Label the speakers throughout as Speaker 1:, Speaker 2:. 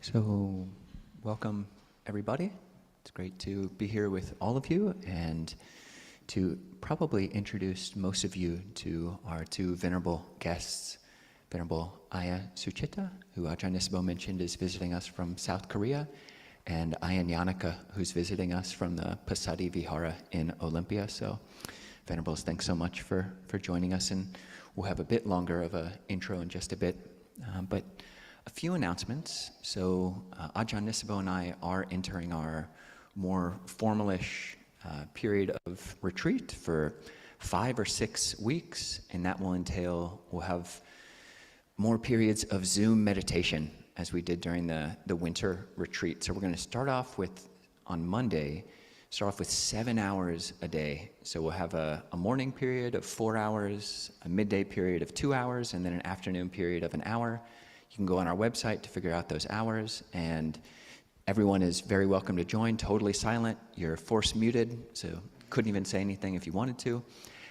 Speaker 1: So, welcome everybody. It's great to be here with all of you and to probably introduce most of you to our two venerable guests, Venerable Aya Suchita, who Ajahn Nisabo mentioned is visiting us from South Korea, and Aya Nyanaka, who's visiting us from the Pasadi Vihara in Olympia. So, Venerables, thanks so much for joining us, and we'll have a bit longer of an intro in just a bit, but a few announcements. So Ajahn Nisabo and I are entering our more formalish period of retreat for 5 or 6 weeks, and that will entail, we'll have more periods of Zoom meditation as we did during the winter retreat. So we're going to start off with, on Monday, 7 hours a day. So we'll have a morning period of 4 hours, a midday period of 2 hours, and then an afternoon period of an hour. You can go on our website to figure out those hours, and everyone is very welcome to join, totally silent. You're force muted, so couldn't even say anything if you wanted to.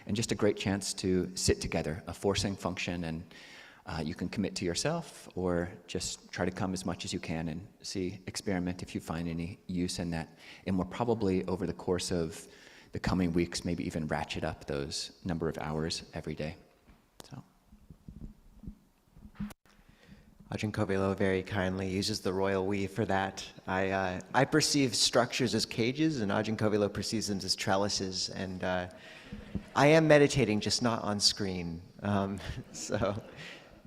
Speaker 1: And just a great chance to sit together, a forcing function, and you can commit to yourself or just try to come as much as you can and experiment if you find any use in that. And we'll probably, over the course of the coming weeks, maybe even ratchet up those number of hours every day. So.
Speaker 2: Ajahn Kovilo very kindly uses the royal we for that. I perceive structures as cages, and Ajahn Kovilo perceives them as trellises, and I am meditating, just not on screen. So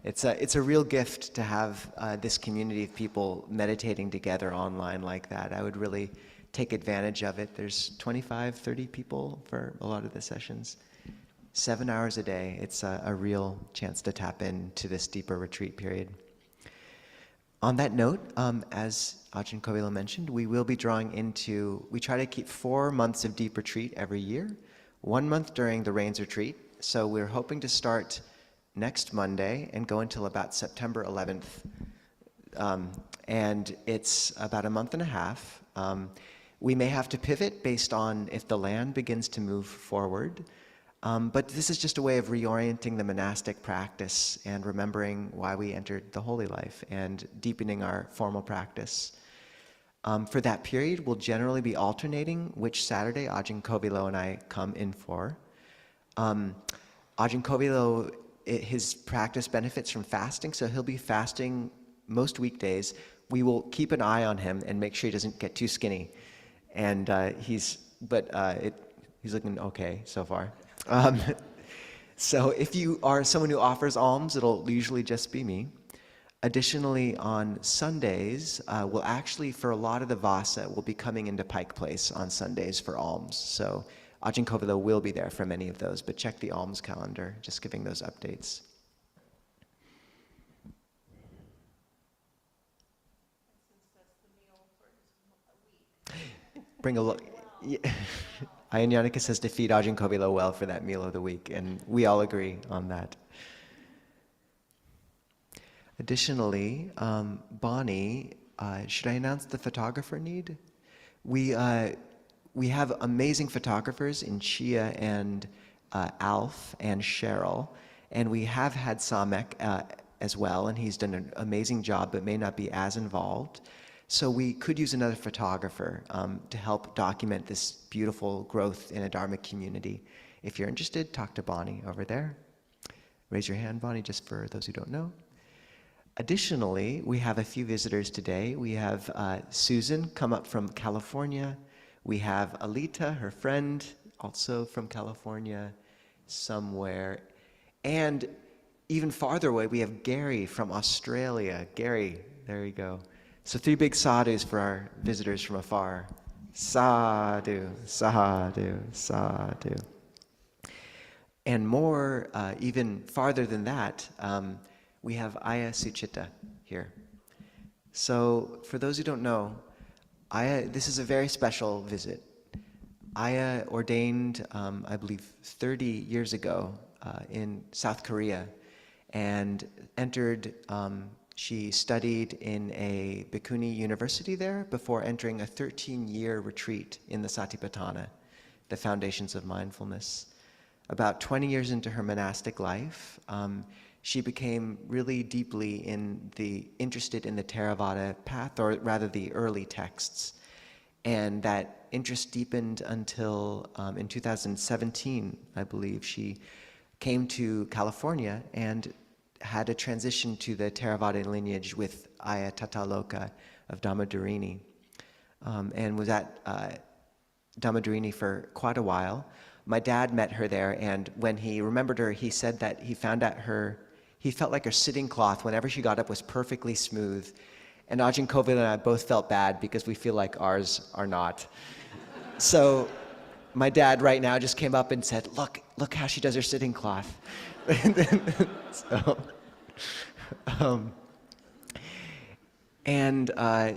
Speaker 2: it's a real gift to have this community of people meditating together online like that. I would really take advantage of it. There's 25, 30 people for a lot of the sessions. 7 hours a day. It's a real chance to tap into this deeper retreat period. On that note, as Ajahn Kovilo mentioned, we will be drawing into, we try to keep 4 months of deep retreat every year, 1 month during the Rains retreat. So we're hoping to start next Monday and go until about September 11th. And it's about a month and a half. We may have to pivot based on if the land begins to move forward. But this is just a way of reorienting the monastic practice and remembering why we entered the holy life and deepening our formal practice. For that period, we'll generally be alternating which Saturday Ajahn Kovilo and I come in for. Ajahn Kovilo, his practice benefits from fasting, so he'll be fasting most weekdays. We will keep an eye on him and make sure he doesn't get too skinny. And he's looking okay so far. So if you are someone who offers alms, it'll usually just be me. Additionally, on Sundays, we'll actually, for a lot of the Vasa, we'll be coming into Pike Place on Sundays for alms. So Ajahn Kovilo will be there for many of those, but check the alms calendar, just giving those updates. Bring a look. Yeah. Aya Nyanaka says to feed Ajahn Kovilo well for that meal of the week, and we all agree on that. Additionally, Bonnie, should I announce the photographer need? We have amazing photographers in Chia and Alf and Cheryl, and we have had Samek as well, and he's done an amazing job but may not be as involved. So we could use another photographer to help document this beautiful growth in a Dharma community. If you're interested, talk to Bonnie over there. Raise your hand, Bonnie, just for those who don't know. Additionally, we have a few visitors today. We have Susan come up from California. We have Alita, her friend, also from California somewhere. And even farther away, we have Gary from Australia. Gary, there you go. So 3 big sadhus for our visitors from afar. Sadhu, sadhu, sadhu. And more, even farther than that, we have Aya Suchita here. So for those who don't know, this is a very special visit. Aya ordained, I believe, 30 years ago in South Korea and entered she studied in a Bhikkhuni university there before entering a 13-year retreat in the Satipatthana, the foundations of mindfulness. About 20 years into her monastic life, she became really deeply interested in the Theravada path, or rather the early texts. And that interest deepened until in 2017, I believe, she came to California and had a transition to the Theravada lineage with Aya Tataloka of Dhamma, and was at Dhamma for quite a while. My dad met her there, and when he remembered her, he said that he felt like her sitting cloth, whenever she got up, was perfectly smooth. And Ajahn Kovind and I both felt bad because we feel like ours are not. So my dad right now just came up and said, look how she does her sitting cloth. So,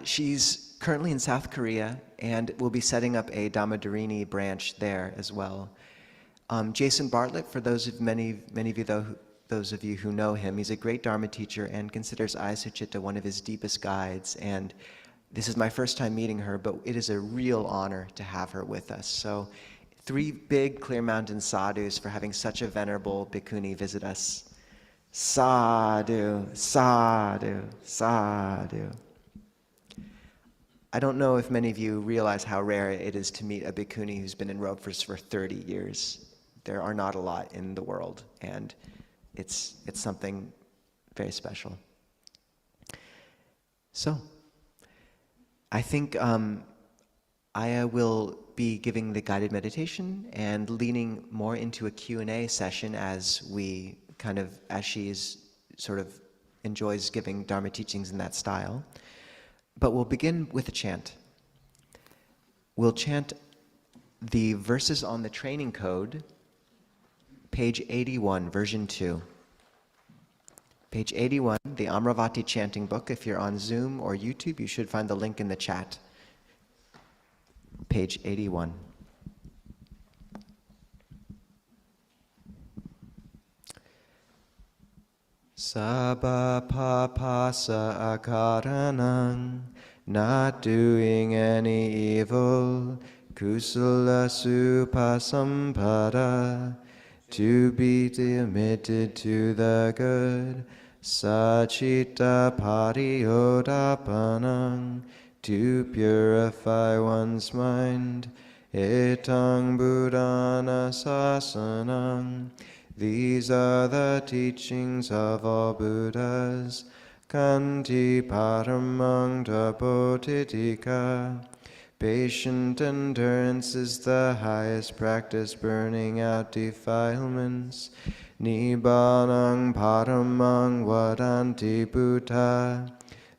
Speaker 2: she's currently in South Korea and will be setting up a Dhamma branch there as well. Jason Bartlett, for many of you those of you who know him, he's a great Dharma teacher and considers Aya Suchitta one of his deepest guides. And this is my first time meeting her, but it is a real honor to have her with us. So 3 big Clear Mountain sadhus for having such a venerable bhikkhuni visit us. Sadhu, sadhu, sadhu. I don't know if many of you realize how rare it is to meet a bhikkhuni who's been in robes for 30 years. There are not a lot in the world, and it's something very special. So, I think Aya will be giving the guided meditation and leaning more into a Q&A session as she sort of enjoys giving Dharma teachings in that style. But we'll begin with a chant. We'll chant the verses on the training code, page 81, version 2. Page 81, the Amravati chanting book. If you're on Zoom or YouTube, you should find the link in the chat. Page 81. Sabba papasa akaranang, not doing any evil, kusala supasampada, to be admitted to the good, sachita pariyodapanang, to purify one's mind, etang buddhana sasanang. These are the teachings of all Buddhas. Kanti paramang tapotitika. Patient endurance is the highest practice, burning out defilements. Nibbanang paramang vadanti Buddha.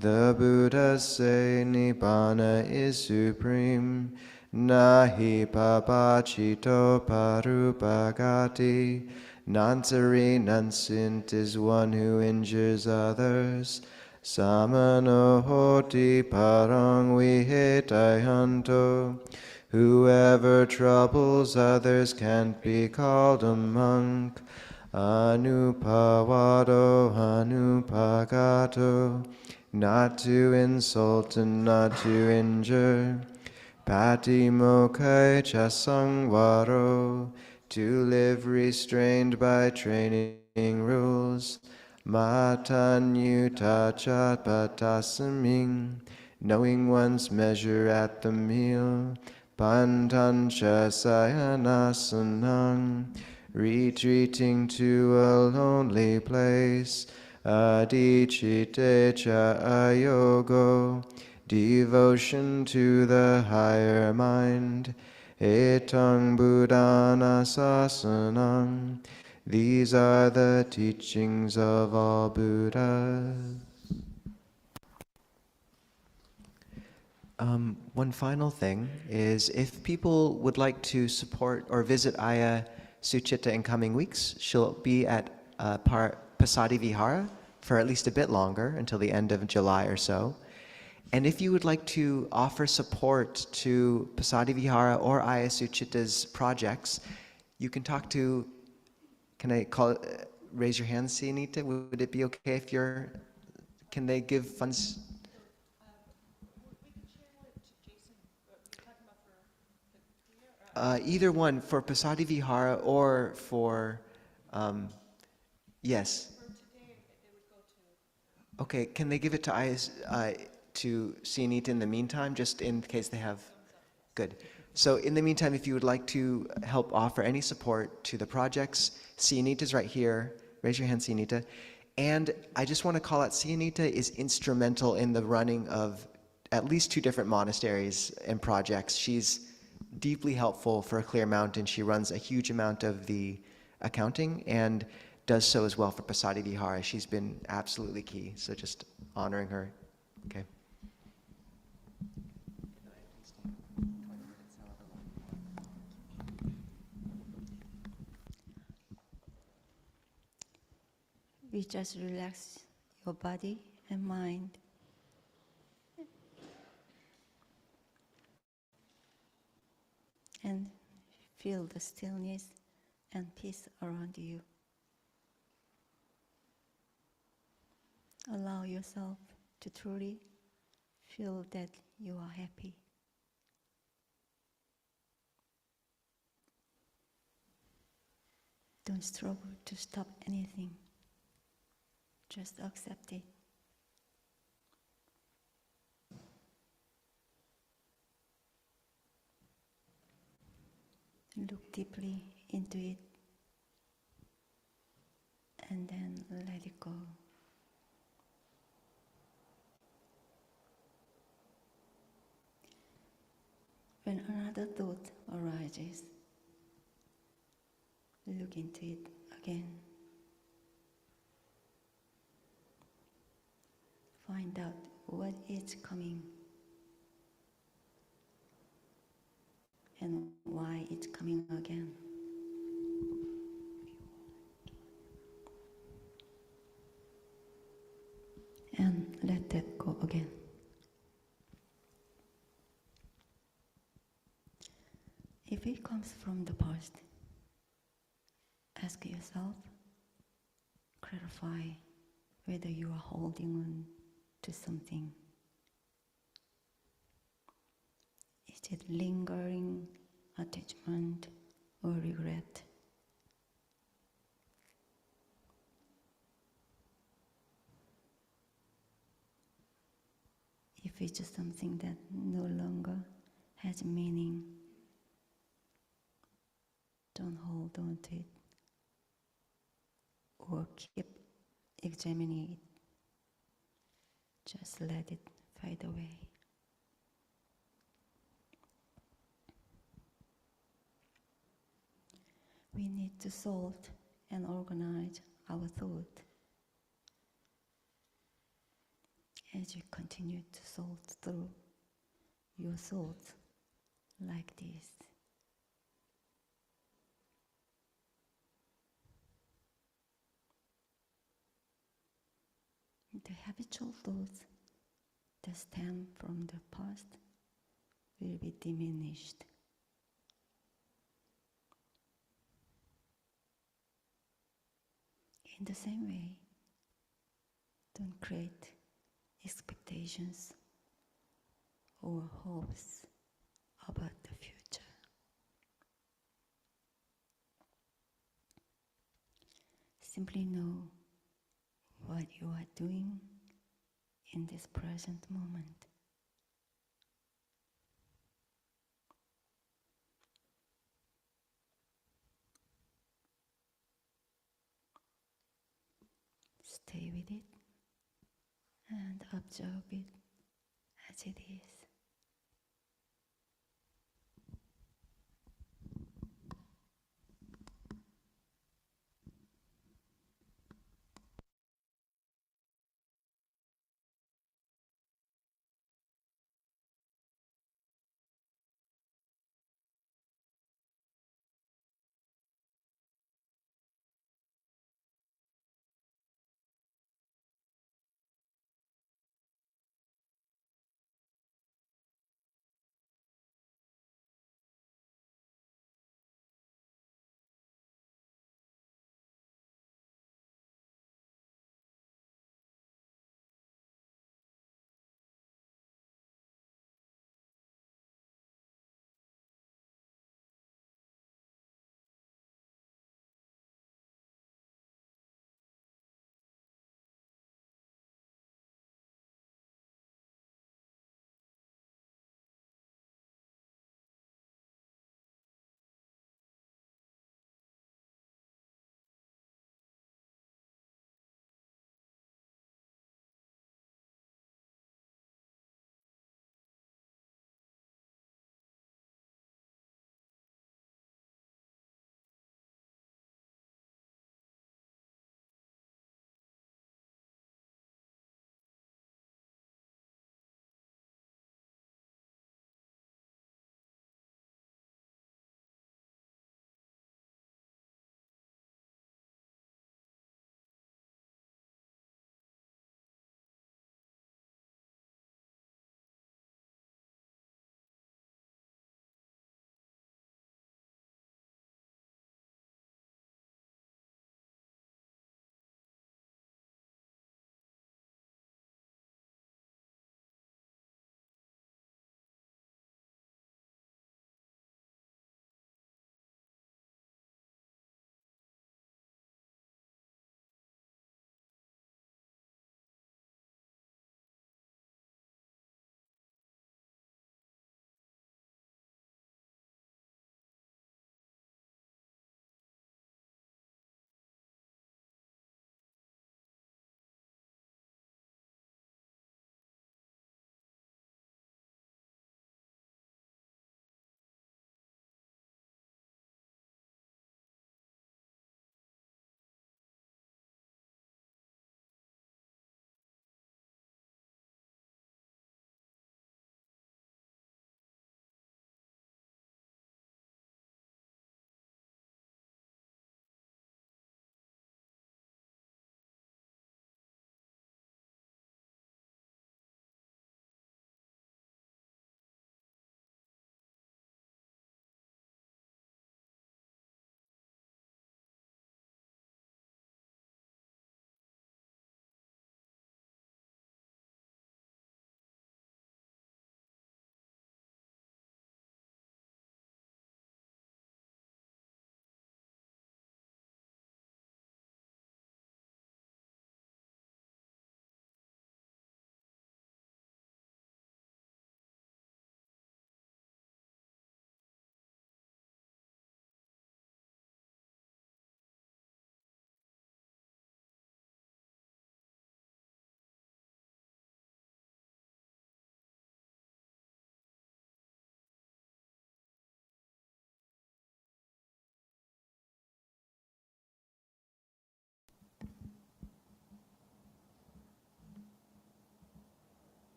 Speaker 2: The Buddhas say Nibbana is supreme. Nahi papachito parupagati. Nansari nansint is one who injures others. Samano hoti parang vihetayanto. Whoever troubles others can't be called a monk. Anupavado anupagato. Not to insult and not to injure. Patimokai chasangvaro. To live restrained by training rules. Matanyuta chatpatasaming. Knowing one's measure at the meal. Pantancha sayanasanang. Retreating to a lonely place. Adicite cha ayogo. Devotion to the higher mind. Etang buddhana sasanam. These are the teachings of all Buddhas. One final thing is, if people would like to support or visit Aya Suchitta in coming weeks, she'll be at Pasadi Vihara for at least a bit longer, until the end of July or so. And if you would like to offer support to Pasadi Vihara or Aya Suchitta's projects, you can talk to, raise your hand, Sianita? Would it be okay if can they give funds? Either one, for Pasadi Vihara or for, yes. Okay, can they give it to to Sianita in the meantime, just in case they have? Good. So in the meantime, if you would like to help offer any support to the projects, Sianita's right here. Raise your hand, Sianita. And I just want to call out, Sianita is instrumental in the running of at least 2 different monasteries and projects. She's deeply helpful for Clear Mountain. She runs a huge amount of the accounting and does so as well for Pasadi Vihara. She's been absolutely key. So just honoring her. Okay.
Speaker 3: We just relax your body and mind. And feel the stillness and peace around you. Allow yourself to truly feel that you are happy. Don't struggle to stop anything. Just accept it. Look deeply into it and then let it go. When another thought arises, look into it again. Find out what is coming and why it's coming again. And let that go again. If it comes from the past, ask yourself, clarify whether you are holding on to something. Is it lingering attachment or regret? If it's just something that no longer has meaning, don't hold on to it or keep examining it. Just let it fade away. We need to sort and organize our thought. As you continue to sort through your thoughts like this, the habitual thoughts that stem from the past will be diminished. In the same way, don't create expectations or hopes about the future. Simply know what you are doing in this present moment. Stay with it and observe it as it is.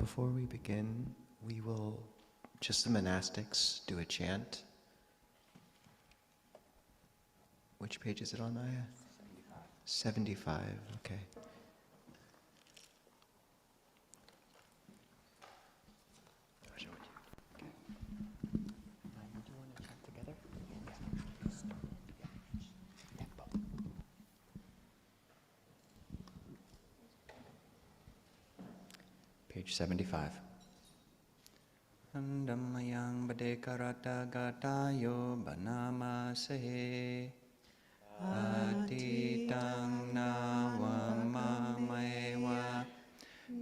Speaker 2: Before we begin, we will, just the monastics, do a chant. Which page is it on, Aya? 75, okay.
Speaker 1: Page 75. Andammayang badekarata gatayo banama sehe atitang nawamamaewa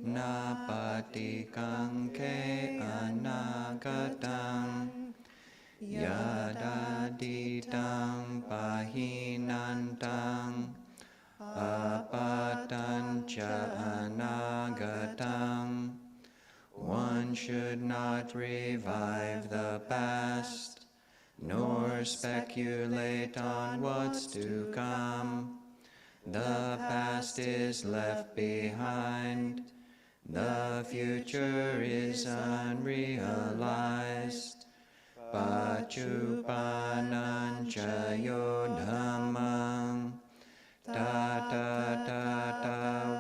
Speaker 1: napatikang ke anagatam yadaditang pahinantang apatancha anagatam. One should not revive the past, nor speculate on what's to come. The past is left behind, the future is unrealized. Pachupanancha yo dhammang, tata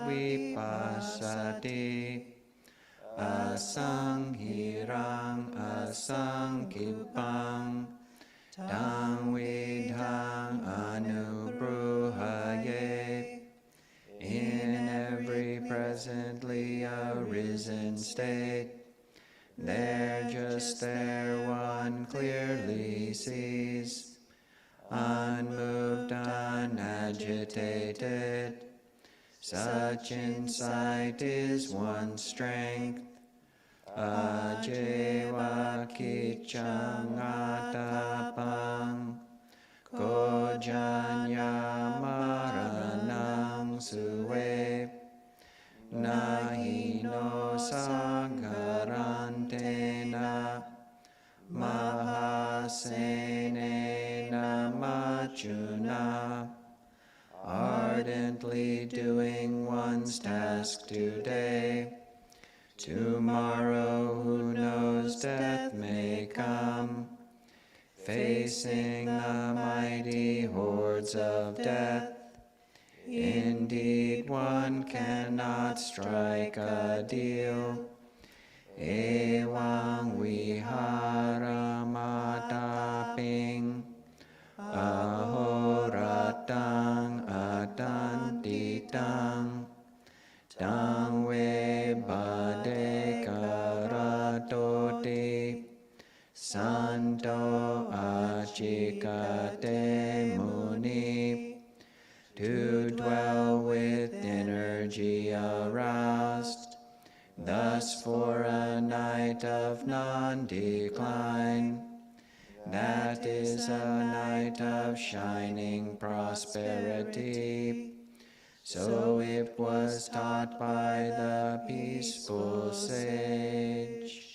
Speaker 1: vipassati. Asanghirang asankipang tang vidhang anubruhaye. In every presently arisen state, there one clearly sees, unmoved, unagitated. Such insight is one's strength. Ajeva kichang atapang kojanya maranang suwe nahino sagarantena mahasenena machuna. Ardently doing one's task today, tomorrow who knows death may come. Facing the mighty hordes of death, indeed one cannot strike a deal. Ewang viharamataping ahoratang atantitang tang we bade karatoti santo achikate muni. To dwell with energy aroused, thus for a night of non-decline. That is a night of shining prosperity. So it was taught by the peaceful sage.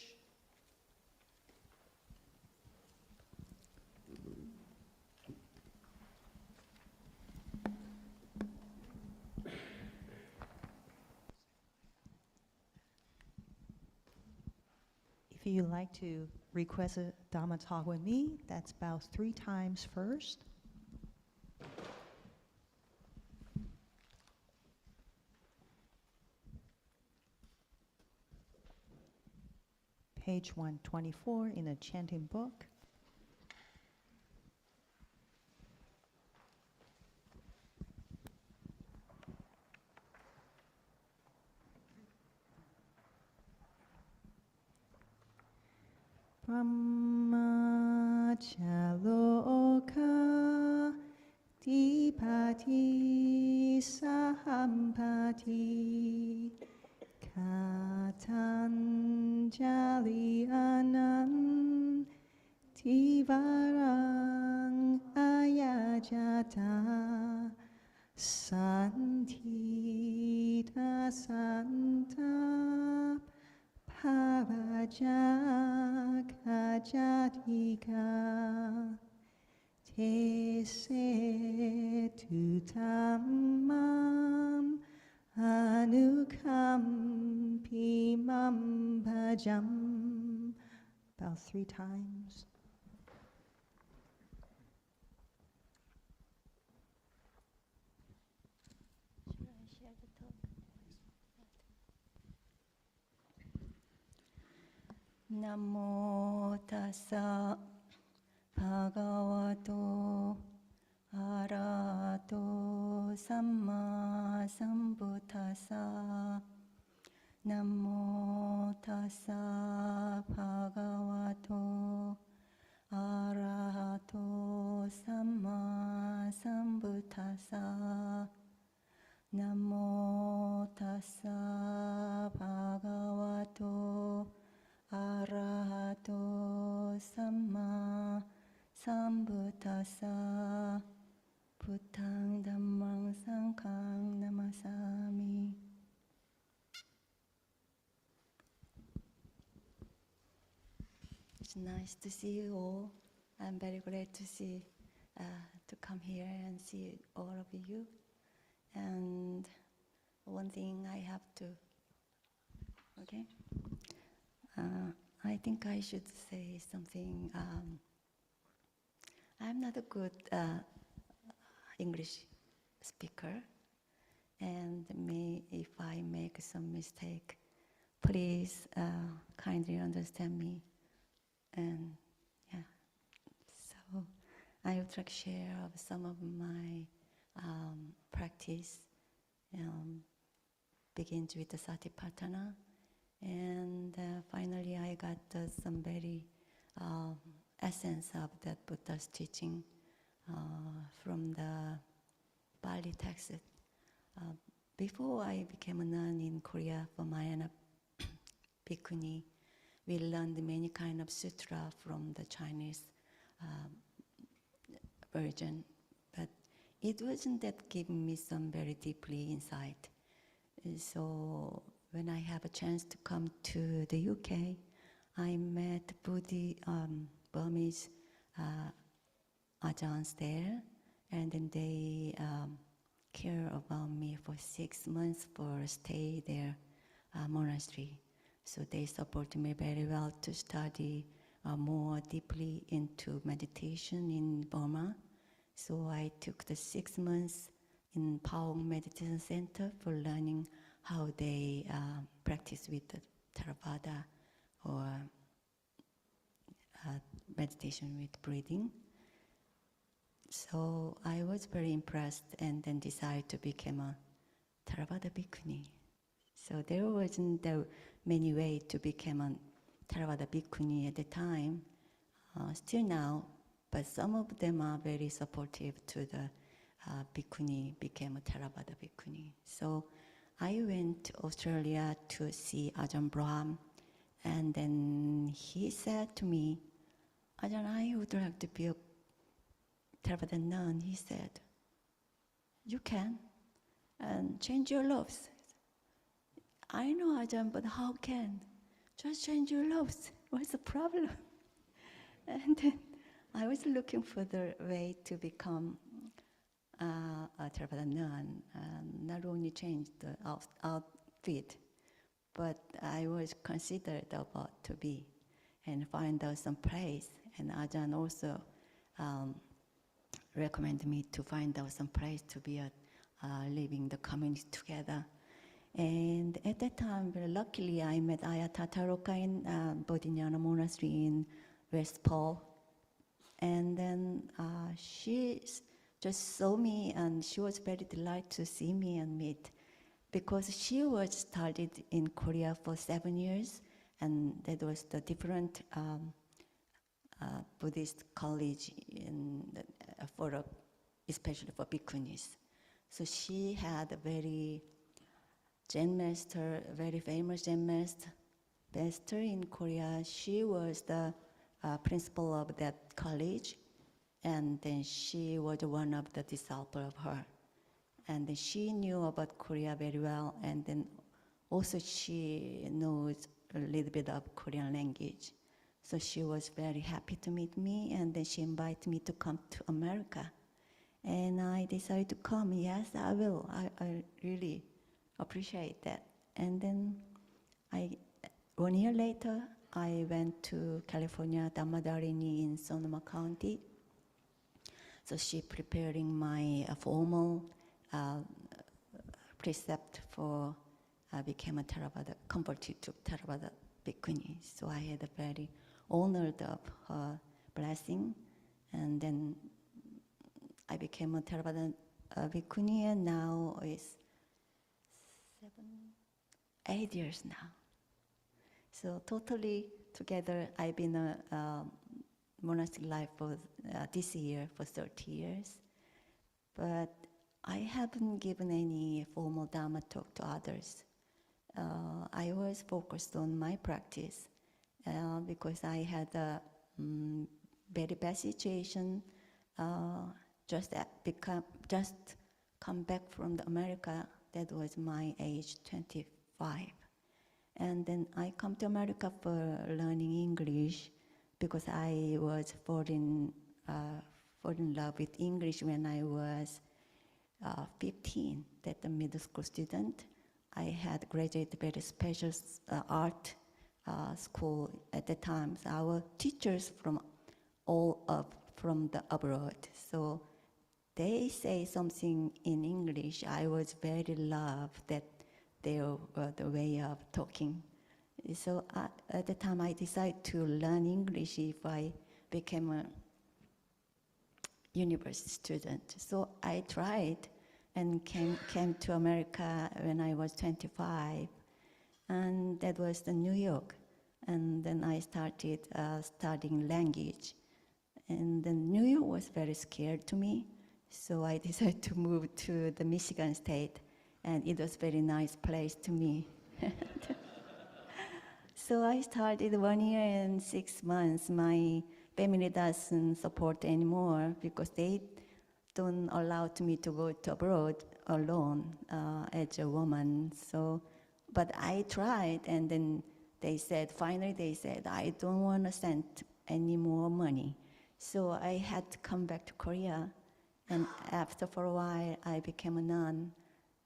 Speaker 4: If you'd like to request a Dhamma talk with me, that's about 3 times first. Page 124 in the chanting book. Brahmachaloka dipati sahampati katanjali anam tivarang ayajata santita santa Pavajajatika te se tu tammam Anukampi mam bhajam. About 3 times.
Speaker 3: Should I share the talk? Namo tassa bhagavato arahato samma sambuddhassa. Namo tassa bhagavato arahato samma sambuddhassa. Namo tassa bhagavato arahato samma sambuddhassa. Buddhaṃ Dhammaṃ Sanghaṃ namasami. It's nice to see you all. I'm very glad to come here and see all of you. And one thing I have to, okay? I think I should say something. I'm not a good English speaker, and if I make some mistake, please kindly understand me. And yeah, so I would like to share of some of my practice. Begins with the Satipatthana, and finally I got some very essence of that Buddha's teaching from the Pali text. Before I became a nun in Korea for Mahayana Bhikkhuni, we learned many kind of sutra from the Chinese version, but it wasn't that giving me some very deeply insight. So when I have a chance to come to the UK, I met Burmese ajahns there, and then they care about me for 6 months for a stay there, monastery. So they support me very well to study more deeply into meditation in Burma. So I took the 6 months in Paung Meditation Center for learning how they practice with the Theravada or meditation with breathing. So I was very impressed and then decided to become a Theravada Bhikkhuni. So there wasn't many ways to become a Theravada Bhikkhuni at the time, still now, but some of them are very supportive to the Bhikkhuni, became a Theravada Bhikkhuni. So I went to Australia to see Ajahn Brahm, and then he said to me, Ajahn, I would like to be a Theravada nun. He said, you can, and change your loves. I know, Ajahn, but how can? Just change your loves. What's the problem? And then I was looking for the way to become a Theravada nun, not only change the outfit, but I was considered about to be and find out some place. And Ajahn also recommended me to find out some place to be living the community together. And at that time, very luckily, I met Ayya Tataroka in Bodhinyana Monastery in West Paul. And then she just saw me, and she was very delighted to see me and meet, because she was studied in Korea for 7 years, and that was the different Buddhist college especially for bhikkhunis. So she had a very very famous Zen master in Korea. She was the principal of that college, and then she was one of the disciples of her. And then she knew about Korea very well, and then also she knows a little bit of Korean language. So she was very happy to meet me, and then she invited me to come to America. And I decided to come. Yes, I will. I really appreciate that. And then 1 year later, I went to California, Dhamma in Sonoma County. So she preparing my formal precept for became a Theravada, converted to Theravada Bhikkhuni. So I had a very honored of her blessing, and then I became a Theravada Bhikkhuni, and now it's 8 years now. So totally together, I've been a monastic life for this year for 30 years, but I haven't given any formal Dhamma talk to others. I was focused on my practice because I had a very bad situation. Just come back from America. That was my age 25, and then I come to America for learning English because I was fall in love with English when I was 15. That the middle school student. I had graduated very special art school at the time. So our teachers from the abroad. So they say something in English. I was very loved that their the way of talking. So at the time I decided to learn English if I became a university student. So I tried and came to America when I was 25, and that was in New York. And then I started studying language. And then New York was very scared to me, so I decided to move to the Michigan state, and it was a very nice place to me. So I started 1 year and 6 months. My family doesn't support anymore because they don't allow me to go to abroad alone as a woman. So, but I tried, and then finally they said, I don't want to send any more money. So I had to come back to Korea, and after for a while I became a nun.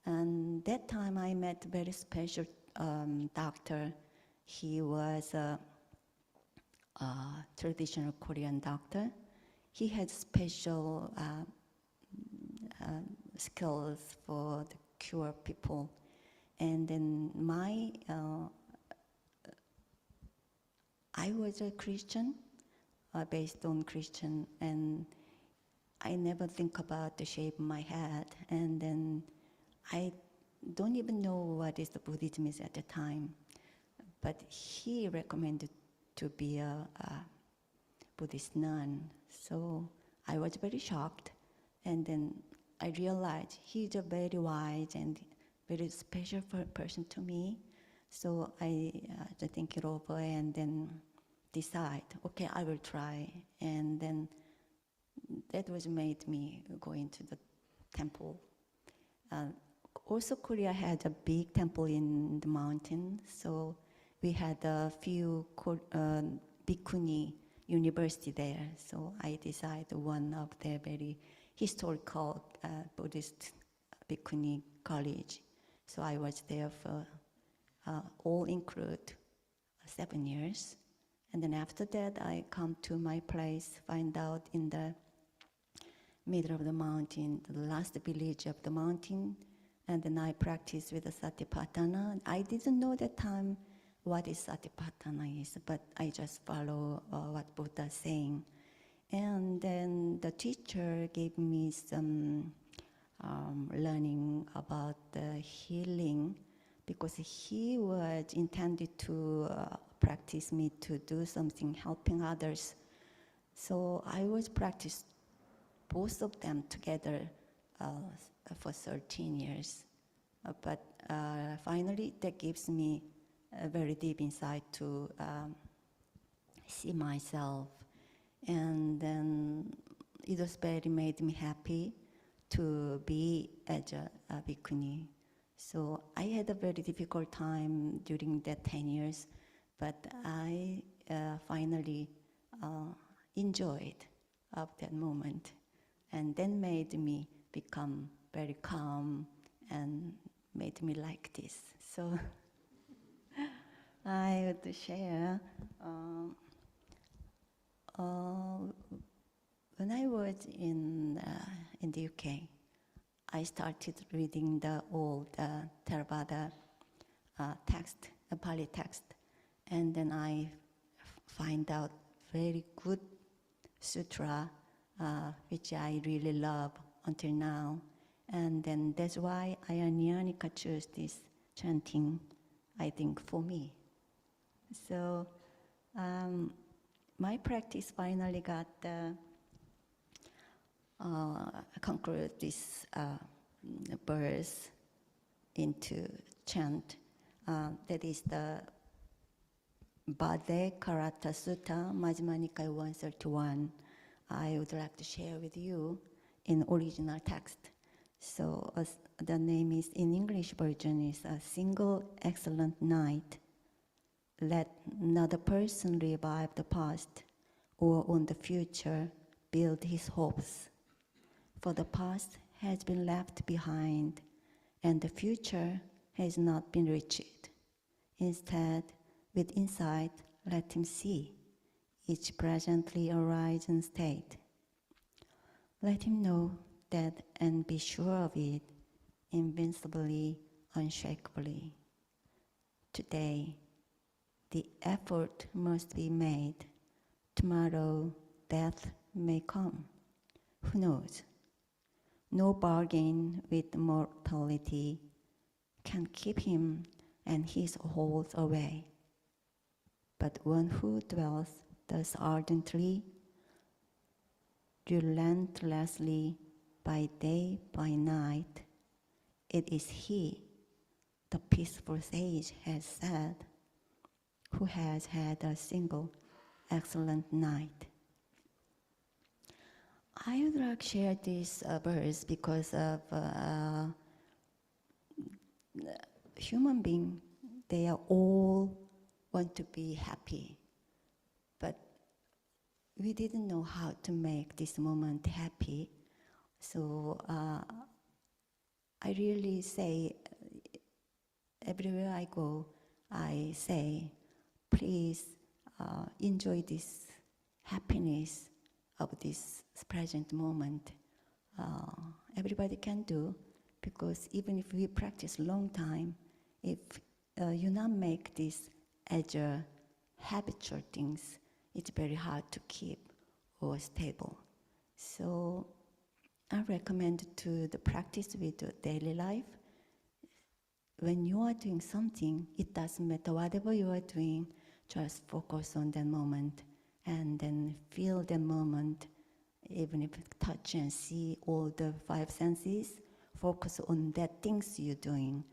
Speaker 3: And that time I met a very special doctor. He was a traditional Korean doctor. He had special skills for the cure people. And then I was a Christian, based on Christian, and I never think about the shape of my head. And then I don't even know what is the Buddhism is at the time. But he recommended to be a Buddhist nun. So I was very shocked. And then I realized he's a very wise and very special person to me. So I think it over and then decide, okay, I will try. And then that was made me go into the temple. Also, Korea had a big temple in the mountain. So we had a few Bhikkhuni university there. So I decided one of the very historical Buddhist Bhikkhuni college. So I was there for all include 7 years. And then after that, I come to my place, find out in the middle of the mountain, the last village of the mountain. And then I practice with the Satipatthana. I didn't know that time what is Satipatthana is, but I just follow what Buddha is saying. And then the teacher gave me some learning about the healing, because he was intended to practice me to do something helping others. So I was practiced both of them together for 13 years. But finally that gives me a very deep insight to see myself. And then it was very made me happy to be as a bhikkhuni. So I had a very difficult time during that 10 years, but I finally enjoyed of that moment. And then made me become very calm and made me like this. So I would share. When I was in the UK, I started reading the old Theravada text, Pali text, and then I find out very good sutra, which I really love until now. And then that's why Ayanianika chose this chanting, I think, for me. So my practice finally got conclude this verse into chant. That is the Bade Karata Sutta, Majjhima Nikaya 131. I would like to share with you in original text. So the name is, in English version, is A Single Excellent Night. Let not a person revive the past or on the future build his hopes. For the past has been left behind and the future has not been reached. Instead, with insight, let him see each presently arising state. Let him know that and be sure of it, invincibly, unshakably. Today, the effort must be made. Tomorrow, death may come. Who knows? No bargain with mortality can keep him and his holds away. But one who dwells thus ardently, relentlessly, by day, by night, it is he, the peaceful sage has said, who has had a single excellent night. I would like to share this verse because of human beings, they are all want to be happy. But we didn't know how to make this moment happy. So I really say, everywhere I go, I say, please enjoy this happiness of this present moment. Everybody can do, because even if we practice long time, if you not make this as a habitual things, it's very hard to keep or stable. So I recommend to the practice with the daily life. When you are doing something, it doesn't matter whatever you are doing, just focus on that moment and then feel the moment. Even if touch and see all the five senses, focus on that things you're doing.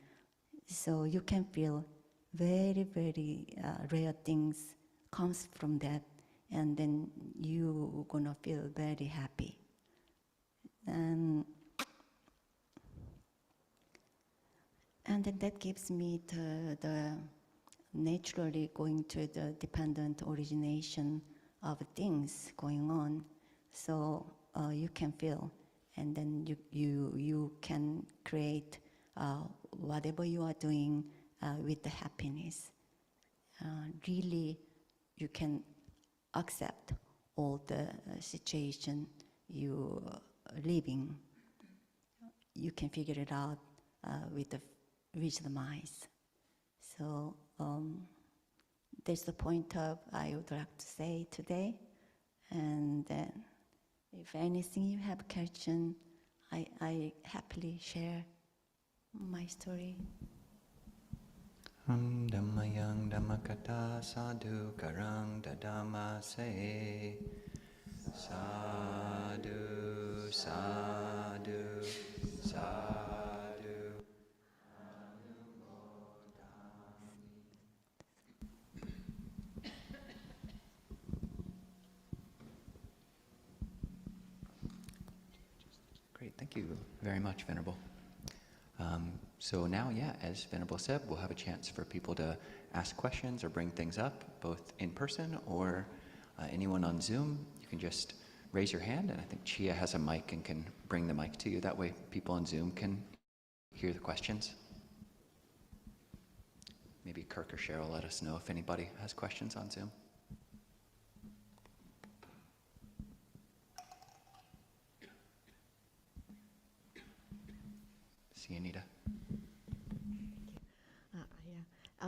Speaker 3: So you can feel very, very rare things comes from that, and then you're gonna feel very happy. And then that gives me the naturally going to the dependent origination of things going on. So you can feel, and then you can create whatever you are doing with the happiness. Really, you can accept all the situation you living. You can figure it out with the wisdom eyes. So that's the point of I would like to say today. And then if anything you have question, I happily share my story.
Speaker 1: Dhammayang Dhammakata Sadhu Karang Dadama Se Sadhu Sadhu Sadhu. Great, thank you very much, Venerable. So now, as Venerable said, we'll have a chance for people to ask questions or bring things up, both in person or anyone on Zoom. You can just raise your hand, and I think Chia has a mic and can bring the mic to you. That way people on Zoom can hear the questions. maybe Kirk or Cheryl let us know if anybody has questions on Zoom. See Anita.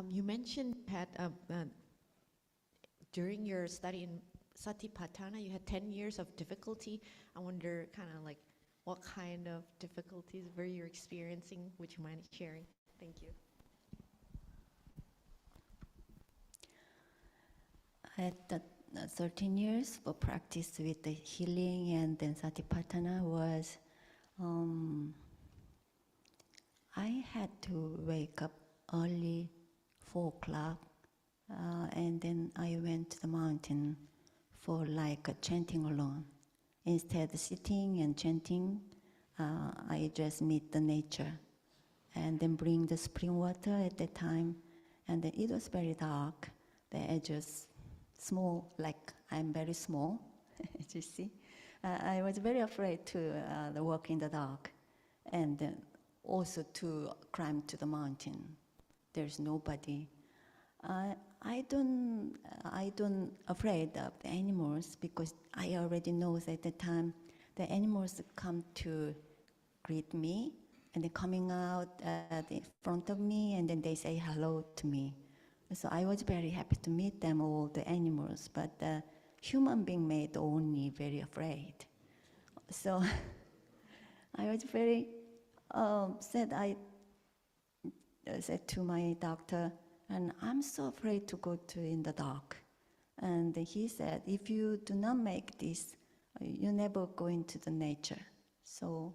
Speaker 5: You mentioned that during your study in Satipatthana, you had 10 years of difficulty. I wonder kind of like what kind of difficulties were you experiencing? Would you mind sharing? Thank you.
Speaker 3: I had 13 years for practice with the healing, and then Satipatthana was, I had to wake up early, 4 o'clock, and then I went to the mountain for like chanting alone. Instead of sitting and chanting, I just meet the nature and then bring the spring water at that time. And then it was very dark. The edges small, like I'm very small, as you see. I was very afraid to walk in the dark, and also to climb to the mountain. There's nobody. I don't afraid of the animals, because I already know that at the time the animals come to greet me, and they're coming out in front of me, and then they say hello to me. So I was very happy to meet them, all the animals, but the human being made only very afraid. So I was very sad. I said to my doctor, and I'm so afraid to go to in the dark. And he said, if you do not make this, you never go into the nature. So,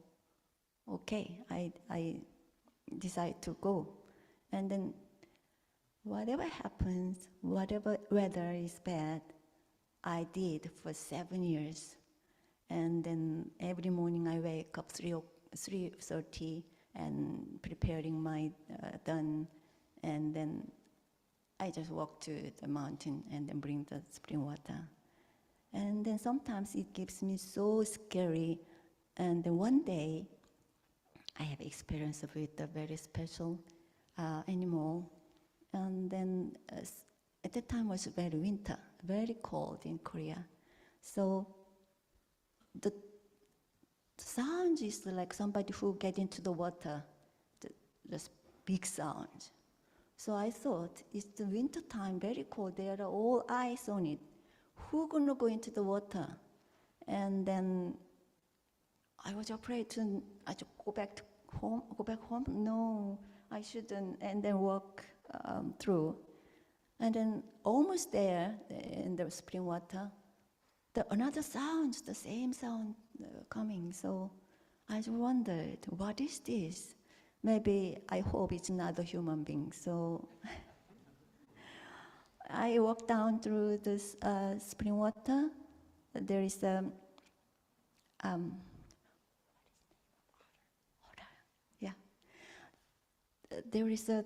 Speaker 3: okay, I decided to go. And then whatever happens, whatever weather is bad, I did for 7 years. And then every morning I wake up 3:30 and preparing my done, and then I just walk to the mountain and then bring the spring water. And then sometimes it gives me so scary. And then one day I have experience with a very special animal. And then at that time was very winter, very cold in Korea. So the sound is like somebody who get into the water, the big sound. So I thought, it's the winter time, very cold, there are all ice on it. Who gonna go into the water? And then I was afraid to go back home. No, I shouldn't, and then walk through. And then almost there, in the spring water, another sound, the same sound coming. So I wondered, what is this? Maybe, I hope it's not a human being. So I walked down through this spring water. There is a there is a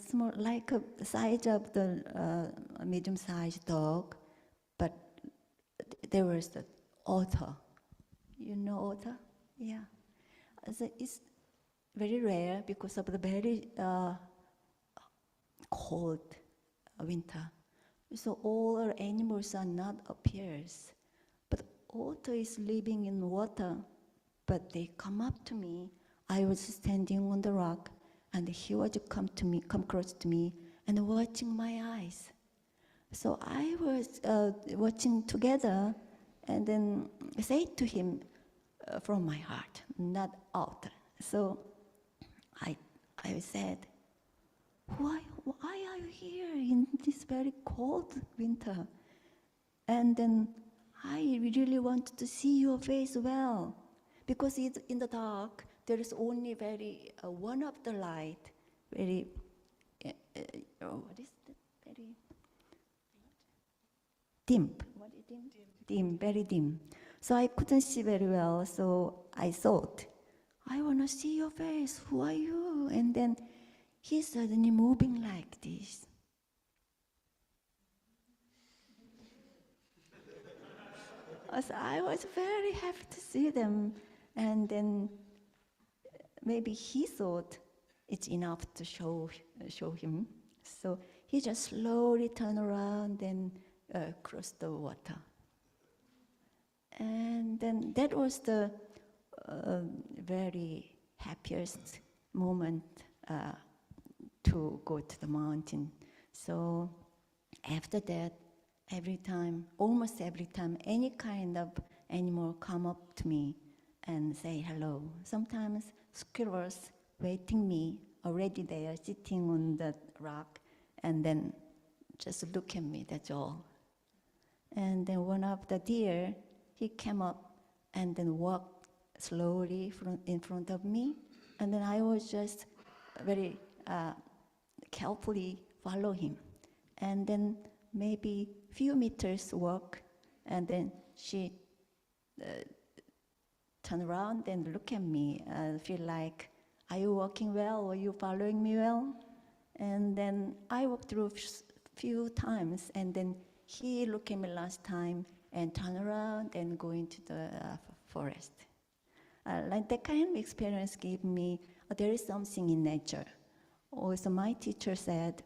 Speaker 3: small, like the size of the medium-sized dog, but there was the otter. You know otter? Yeah. So it's very rare because of the very cold winter. So all our animals are not appears, but otter is living in water. But they come up to me. I was standing on the rock, and he would come close to me, and watching my eyes. So I was watching together, and then say to him from my heart, not out. So I said, why are you here in this very cold winter? And then I really want to see your face well, because it's in the dark. There is only very one of the light, very what is that? Very dim. What is dim? Dim, very dim. So I couldn't see very well. So I thought, I want to see your face. Who are you? And then he suddenly moving like this. So I was very happy to see them, and then maybe he thought it's enough to show him. So he just slowly turned around and crossed the water. And then that was the very happiest moment to go to the mountain. So after that, almost every time, any kind of animal come up to me and say hello. Sometimes squirrels waiting me, already there, sitting on the rock, and then just look at me, that's all. And then one of the deer, he came up and then walked slowly in front of me, and then I was just very carefully follow him. And then maybe few meters walk, and then she turn around and look at me and feel like, are you walking well? Are you following me well? And then I walked through few times, and then he looked at me last time and turn around and go into the forest. Like that kind of experience gave me, there is something in nature. Also, my teacher said,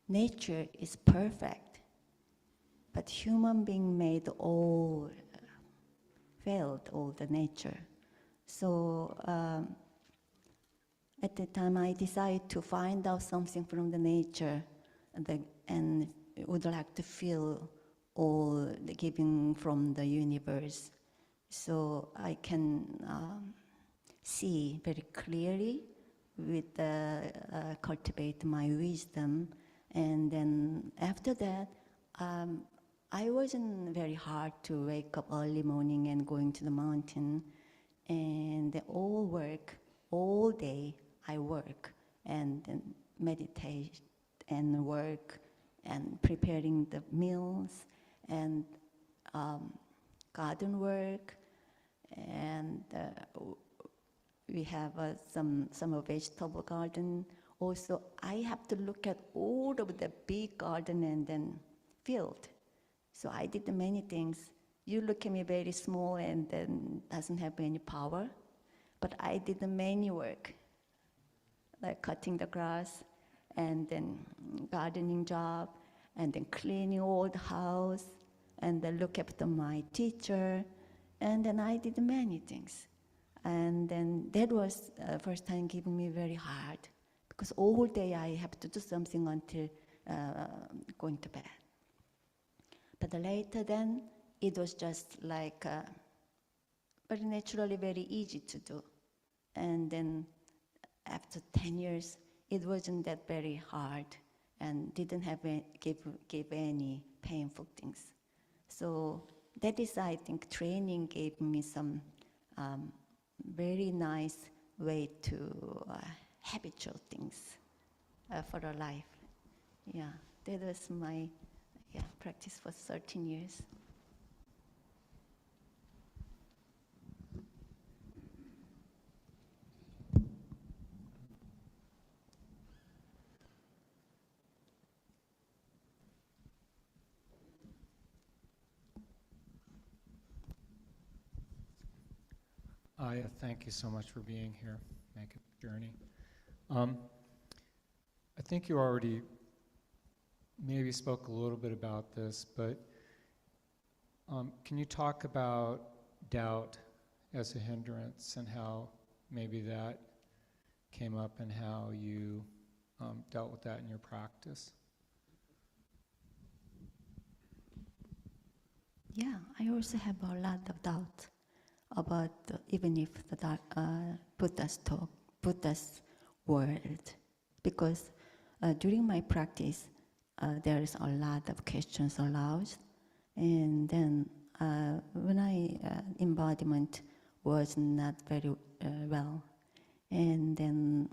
Speaker 3: nature is perfect, but human being made failed all the nature. So at the time I decided to find out something from the nature and would like to feel all the giving from the universe. So I can see very clearly with cultivate my wisdom. And then after that, I wasn't very hard to wake up early morning and going to the mountain. And all day I work and then meditate and work and preparing the meals and garden work. And we have some vegetable garden. Also, I have to look at all of the big garden and then field. So I did many things. You look at me very small and then doesn't have any power, but I did many work, like cutting the grass, and then gardening job, and then cleaning all the house, and then look after my teacher, and then I did many things. And then that was first time giving me very hard, because all day I have to do something until going to bed. But later then, it was just like very naturally very easy to do. And then after 10 years, it wasn't that very hard and didn't have give any painful things. So that is, I think, training gave me some very nice way to habitual things for a life. Yeah, that was my practice for 13 years.
Speaker 6: Aya, thank you so much for being here. Make it a journey. I think you already maybe spoke a little bit about this, but can you talk about doubt as a hindrance and how maybe that came up and how you dealt with that in your practice?
Speaker 3: Yeah, I also have a lot of doubt about even if the Buddha's word, because during my practice there is a lot of questions allowed, and then when embodiment was not very well, and then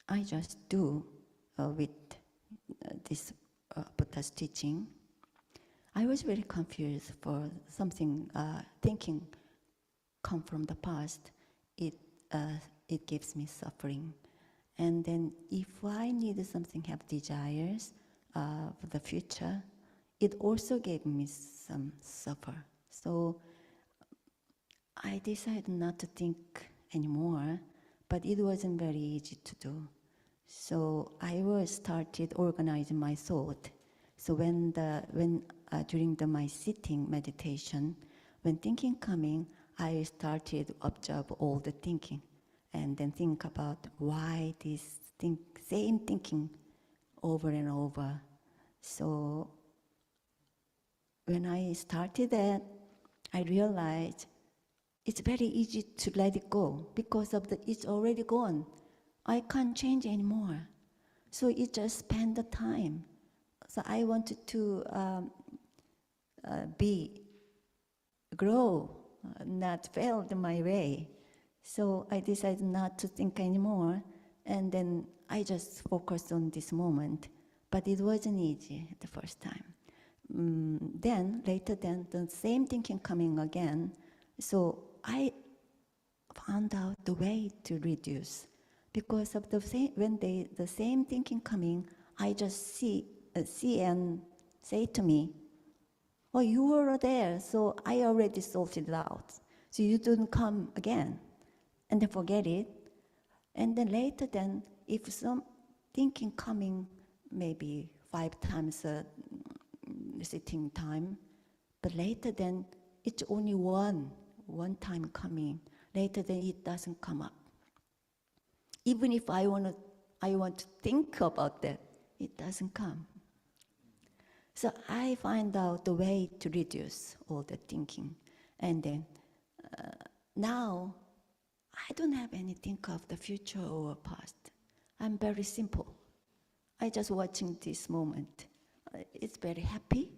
Speaker 3: I just do with this Buddha's teaching. I was very confused for something, thinking come from the past, it gives me suffering. And then if I need something, have desires for the future, it also gave me some suffer. So I decided not to think anymore, but it wasn't very easy to do. So I was started organizing my thought. So during my sitting meditation, when thinking coming, I started observe all the thinking, and then think about why this same thinking over and over. So when I started that, I realized it's very easy to let it go because it's already gone. I can't change anymore. So it just spend the time. So I wanted to grow, not fail my way. So I decided not to think anymore, and then I just focused on this moment. But it wasn't easy the first time. Then later, the same thinking coming again. So I found out the way to reduce, because of the same thinking coming, I just see and say to me, "Oh, you were there, so I already sorted it out. So you didn't come again," and then forget it. And then later, if some thinking coming, maybe 5 times sitting time, but later it's only one time coming. Later it doesn't come up. Even if I want to think about that, it doesn't come. So I find out the way to reduce all the thinking. And then now I don't have any think of the future or past. I'm very simple. I just watching this moment. It's very happy.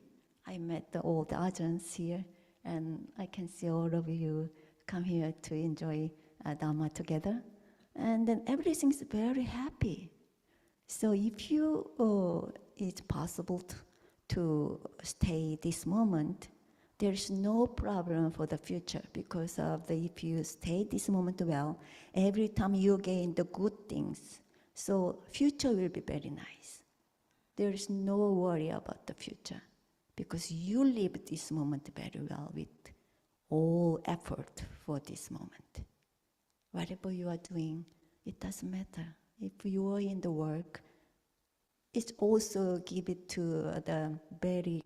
Speaker 3: I met all the Ajahns here, and I can see all of you come here to enjoy Dhamma together. And then everything's very happy. So if it's possible to stay this moment, there's no problem for the future, because if you stay this moment well, every time you gain the good things, so future will be very nice. There is no worry about the future, because you live this moment very well with all effort for this moment. Whatever you are doing, it doesn't matter. If you are in the work, it's also give it to the very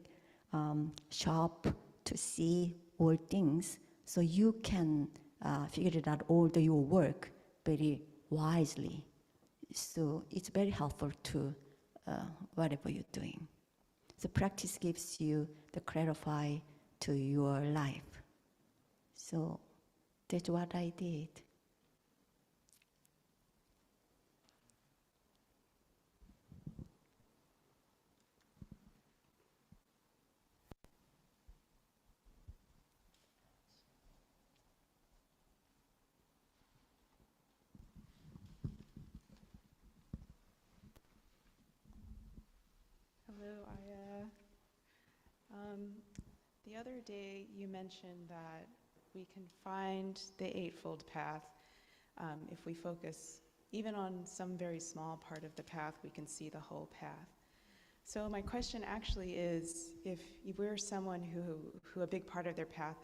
Speaker 3: sharp to see all things, so you can figure it out all your work very wisely. So it's very helpful to whatever you're doing. So practice gives you the clarify to your life. So that's what I did.
Speaker 7: Hello, Aya. The other day you mentioned that we can find the Eightfold Path if we focus even on some very small part of the path, we can see the whole path. So my question actually is, if we're someone who a big part of their path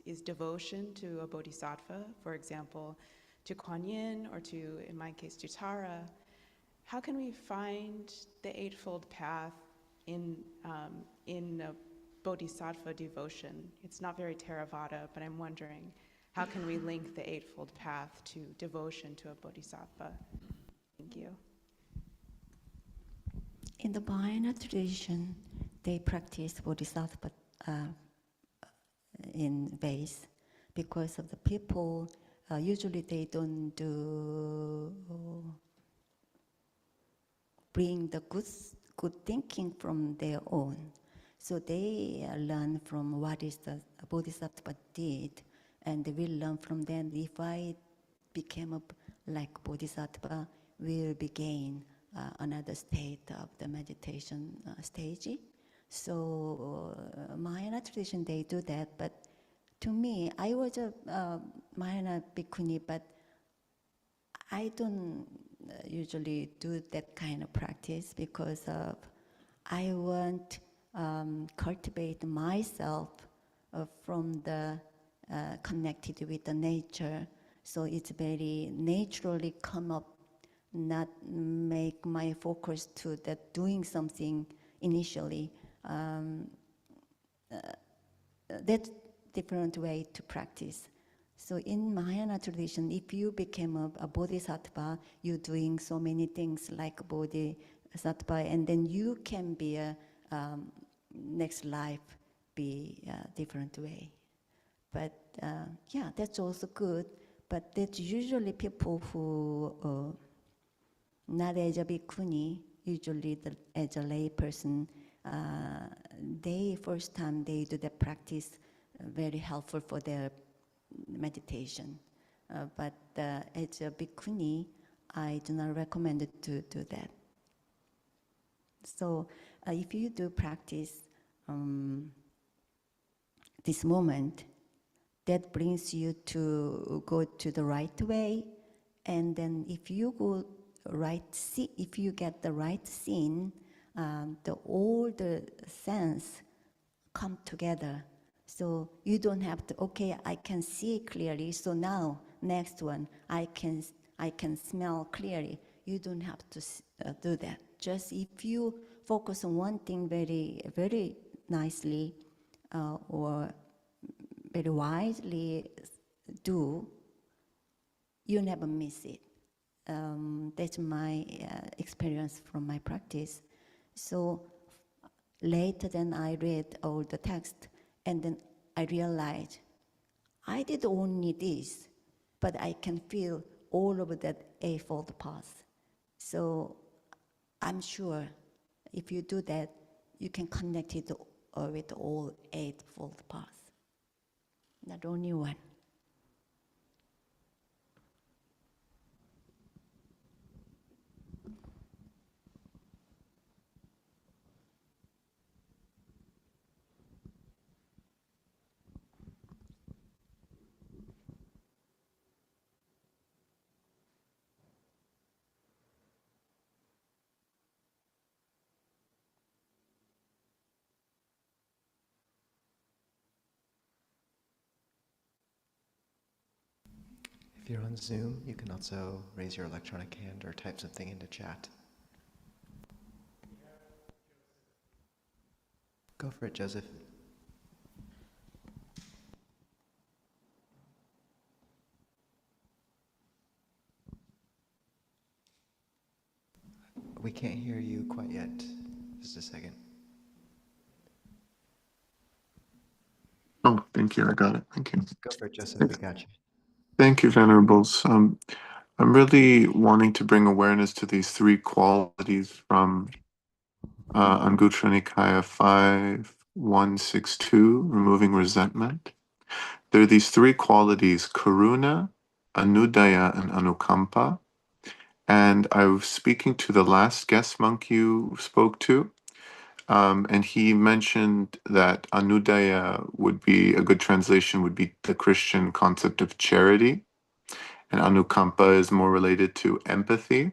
Speaker 7: is devotion to a bodhisattva, for example, to Kuan Yin, or to, in my case, to Tara, how can we find the Eightfold Path in a bodhisattva devotion? It's not very Theravada, but I'm wondering, how can we link the Eightfold Path to devotion to a bodhisattva? Thank you.
Speaker 3: In the Mahayana tradition, they practice bodhisattva in ways, because of the people, usually they don't bring the good thinking from their own. So they learn from what is the bodhisattva did, and they will learn from them. If I became like bodhisattva, will gain another state of the meditation stage. So Mahayana tradition, they do that. But to me, I was a Mahayana bhikkhuni, but I don't usually do that kind of practice, because I want cultivate myself from the connected with the nature. So it's very naturally come up not make my focus to that doing something initially. That's different way to practice. So in Mahayana tradition, if you became a bodhisattva, you're doing so many things like bodhisattva, and then you can be a next life be a different way. But yeah, that's also good. But that's usually people who not as a bhikkhuni, usually as a lay person, they first time they do the practice, very helpful for their meditation. But as a bhikkhuni, I do not recommend to do that. So if you do practice this moment, that brings you to go to the right way, and then if you go if you get the right scene, all the sense come together. So you don't have to, okay, I can see clearly, so now next one, I can smell clearly. You don't have to do that. Just if you focus on one thing very, very nicely or very wisely do, you never miss it. That's my experience from my practice. So later then I read all the text, and then I realized I did only this, but I can feel all of that eightfold path. So I'm sure if you do that, you can connect it with all eightfold paths, not only one.
Speaker 2: If you're on Zoom, you can also raise your electronic hand or type something into chat. Go for it, Joseph. We can't hear you quite yet. Just a second.
Speaker 8: Oh, thank you. I got it. Thank you.
Speaker 2: Go for it, Joseph. We got you.
Speaker 8: Thank you, Venerables. I'm really wanting to bring awareness to these three qualities from Anguttara Nikaya 5162, removing resentment. There are these three qualities, karuna, anudaya, and anukampa. And I was speaking to the last guest monk you spoke to, and he mentioned that anudaya would be, a good translation would be the Christian concept of charity, and anukampa is more related to empathy.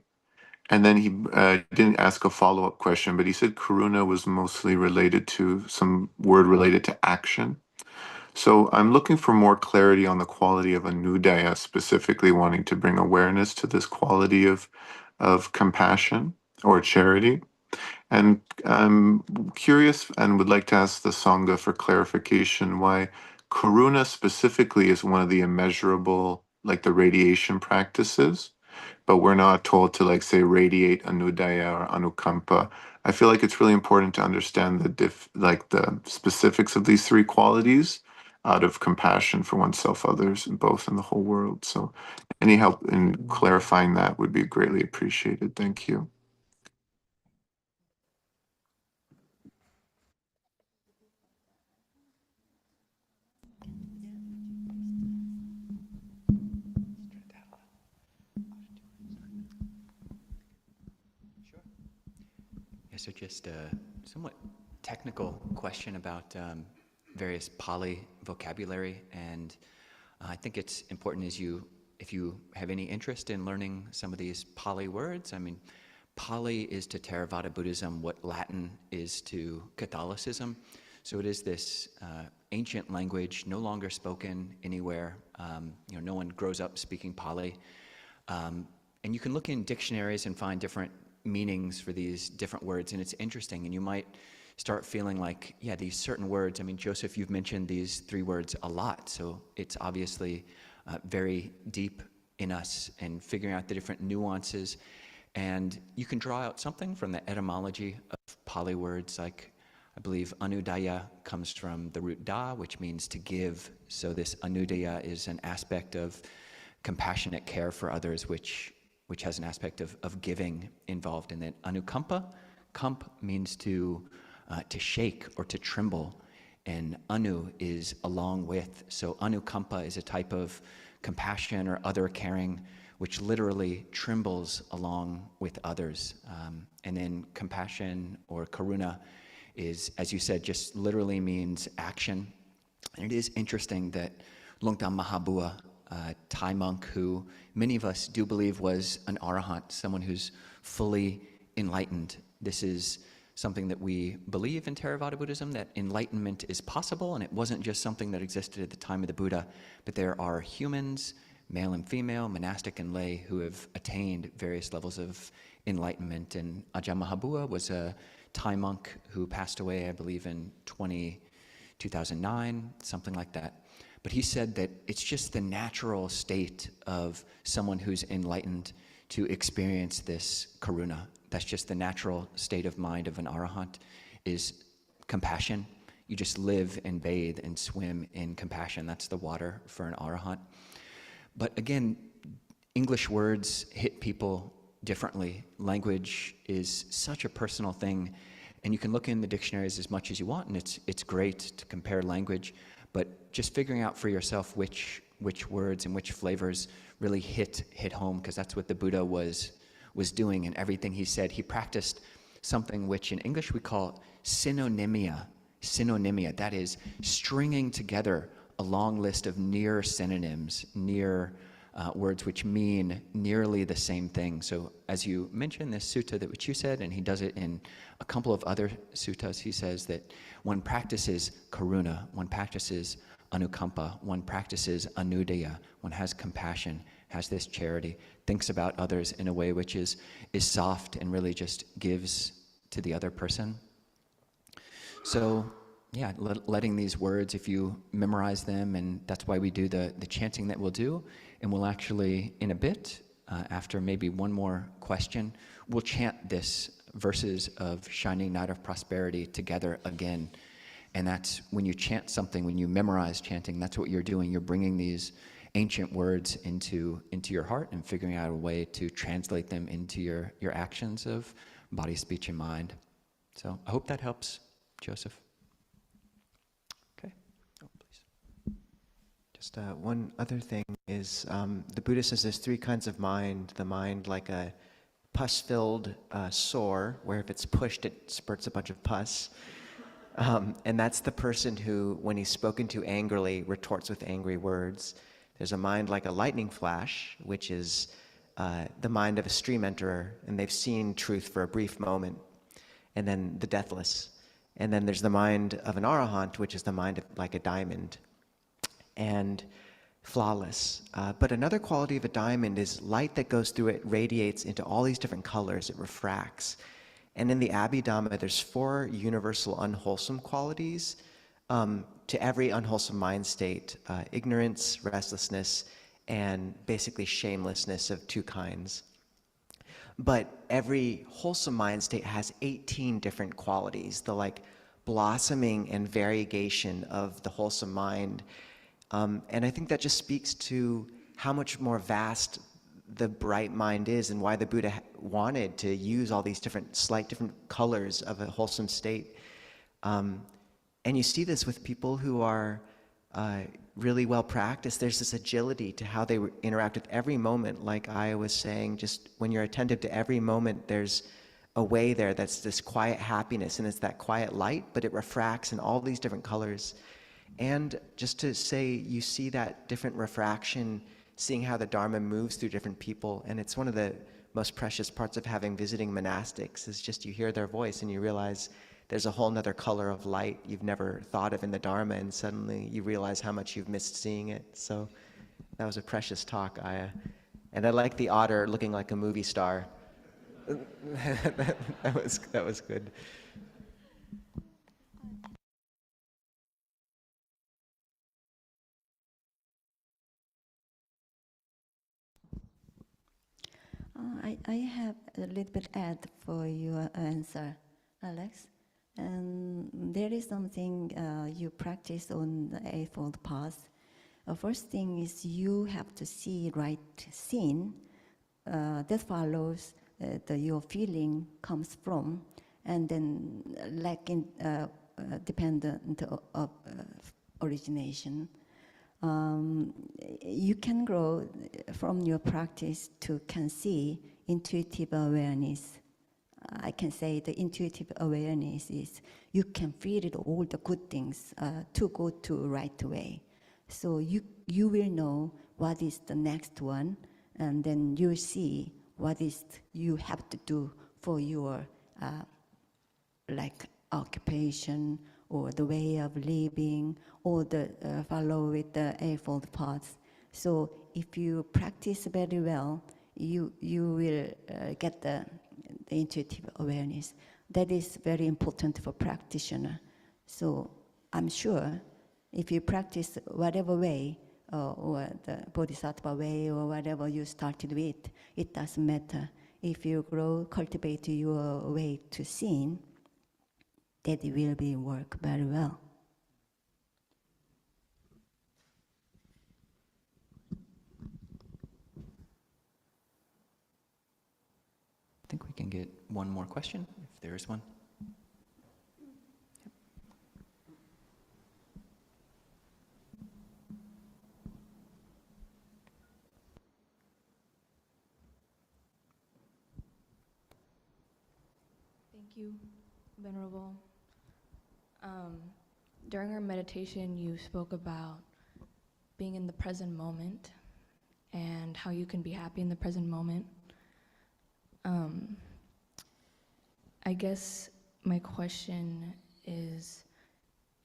Speaker 8: And then he didn't ask a follow-up question, but he said karuna was mostly related to some word related to action. So I'm looking for more clarity on the quality of anudaya, specifically wanting to bring awareness to this quality of compassion or charity. And I'm curious and would like to ask the Sangha for clarification why karuna specifically is one of the immeasurable, like the radiation practices, but we're not told to, like, say, radiate anudaya or anukampa. I feel like it's really important to understand the specifics of these three qualities out of compassion for oneself, others, and both in the whole world. So any help in clarifying that would be greatly appreciated. Thank you.
Speaker 1: Yeah, so just a somewhat technical question about various Pali vocabulary, and I think it's important if you have any interest in learning some of these Pali words. I mean, Pali is to Theravada Buddhism what Latin is to Catholicism. So it is this ancient language, no longer spoken anywhere. No one grows up speaking Pali. And you can look in dictionaries and find different meanings for these different words, and it's interesting, and you might start feeling like, yeah, these certain words, I mean, Joseph, you've mentioned these 3 words a lot, so it's obviously very deep in us, and figuring out the different nuances. And you can draw out something from the etymology of Pali words, like I believe anudaya comes from the root da, which means to give. So this anudaya is an aspect of compassionate care for others, which has an aspect of giving involved in it. Anukampa, kamp means to shake or to tremble, and anu is along with. So anukampa is a type of compassion or other caring, which literally trembles along with others. And then compassion or karuna is, as you said, just literally means action. And it is interesting that Lungtam Mahabua, a Thai monk who many of us do believe was an arahant, someone who's fully enlightened. This is something that we believe in Theravada Buddhism, that enlightenment is possible, and it wasn't just something that existed at the time of the Buddha, but there are humans, male and female, monastic and lay, who have attained various levels of enlightenment. And Ajahn Mahabua was a Thai monk who passed away, I believe, in 2009, something like that. But he said that it's just the natural state of someone who's enlightened to experience this karuna. That's just the natural state of mind of an arahant, is compassion. You just live and bathe and swim in compassion. That's the water for an arahant. But again, English words hit people differently. Language is such a personal thing, and you can look in the dictionaries as much as you want, and it's great to compare language, but just figuring out for yourself which words and which flavors really hit home, because that's what the Buddha was doing. And everything he said, he practiced something which in English we call synonymia. Synonymia, that is stringing together a long list of near synonyms, near words which mean nearly the same thing. So as you mentioned, this sutta that which you said, and he does it in a couple of other suttas, he says that one practices karuna, one practices anukampa, one practices anudaya, one has compassion, has this charity, thinks about others in a way which is soft and really just gives to the other person. So yeah, letting these words, if you memorize them, and that's why we do the chanting that we'll do, and we'll actually, in a bit, after maybe one more question, we'll chant this verses of Shining Night of Prosperity together again. And that's when you chant something, when you memorize chanting, that's what you're doing. You're bringing these ancient words into your heart and figuring out a way to translate them into your actions of body, speech, and mind. So I hope that helps, Joseph. Okay. Oh, please.
Speaker 2: Just one other thing is the Buddha says there's 3 kinds of mind. The mind like a pus-filled sore, where if it's pushed, it spurts a bunch of pus. And that's the person who, when he's spoken to angrily, retorts with angry words. There's a mind like a lightning flash, which is the mind of a stream enterer, and they've seen truth for a brief moment. And then the deathless. And then there's the mind of an arahant, which is the mind of like a diamond, and flawless. But another quality of a diamond is light that goes through it radiates into all these different colors. It refracts. And in the Abhidhamma, there's 4 universal unwholesome qualities to every unwholesome mind state: ignorance, restlessness, and basically shamelessness of 2 kinds. But every wholesome mind state has 18 different qualities, the like blossoming and variegation of the wholesome mind. And I think that just speaks to how much more vast the bright mind is, and why the Buddha wanted to use all these slight different colors of a wholesome state. And you see this with people who are really well practiced. There's this agility to how they interact with every moment. Like I was saying, just when you're attentive to every moment, there's a way there that's this quiet happiness, and it's that quiet light, but it refracts in all these different colors. And just to say, you see that different refraction, seeing how the Dharma moves through different people. And it's one of the most precious parts of having visiting monastics, is just you hear their voice and you realize there's a whole nother color of light you've never thought of in the Dharma, and suddenly you realize how much you've missed seeing it. So that was a precious talk, Aya. And I like the otter looking like a movie star. that was good.
Speaker 3: I have a little bit add for your answer, Alex. And there is something you practice on the Eightfold Path. First thing is you have to see right scene. That follows your feeling comes from, and then like in dependent of origination. You can grow from your practice to can see intuitive awareness. I can say the intuitive awareness is you can feel it all the good things to go to right way. So you will know what is the next one, and then you see what is you have to do for your like occupation or the way of living or the follow with the Eightfold Path. So if you practice very well, you will get the intuitive awareness. That is very important for practitioner. So I'm sure if you practice whatever way or the Bodhisattva way or whatever you started with, it doesn't matter. If you grow, cultivate your way to seeing, that will be work very well.
Speaker 1: I think we can get one more question, if there is one.
Speaker 9: Thank you, Venerable. During our meditation, you spoke about being in the present moment and how you can be happy in the present moment. I guess my question is,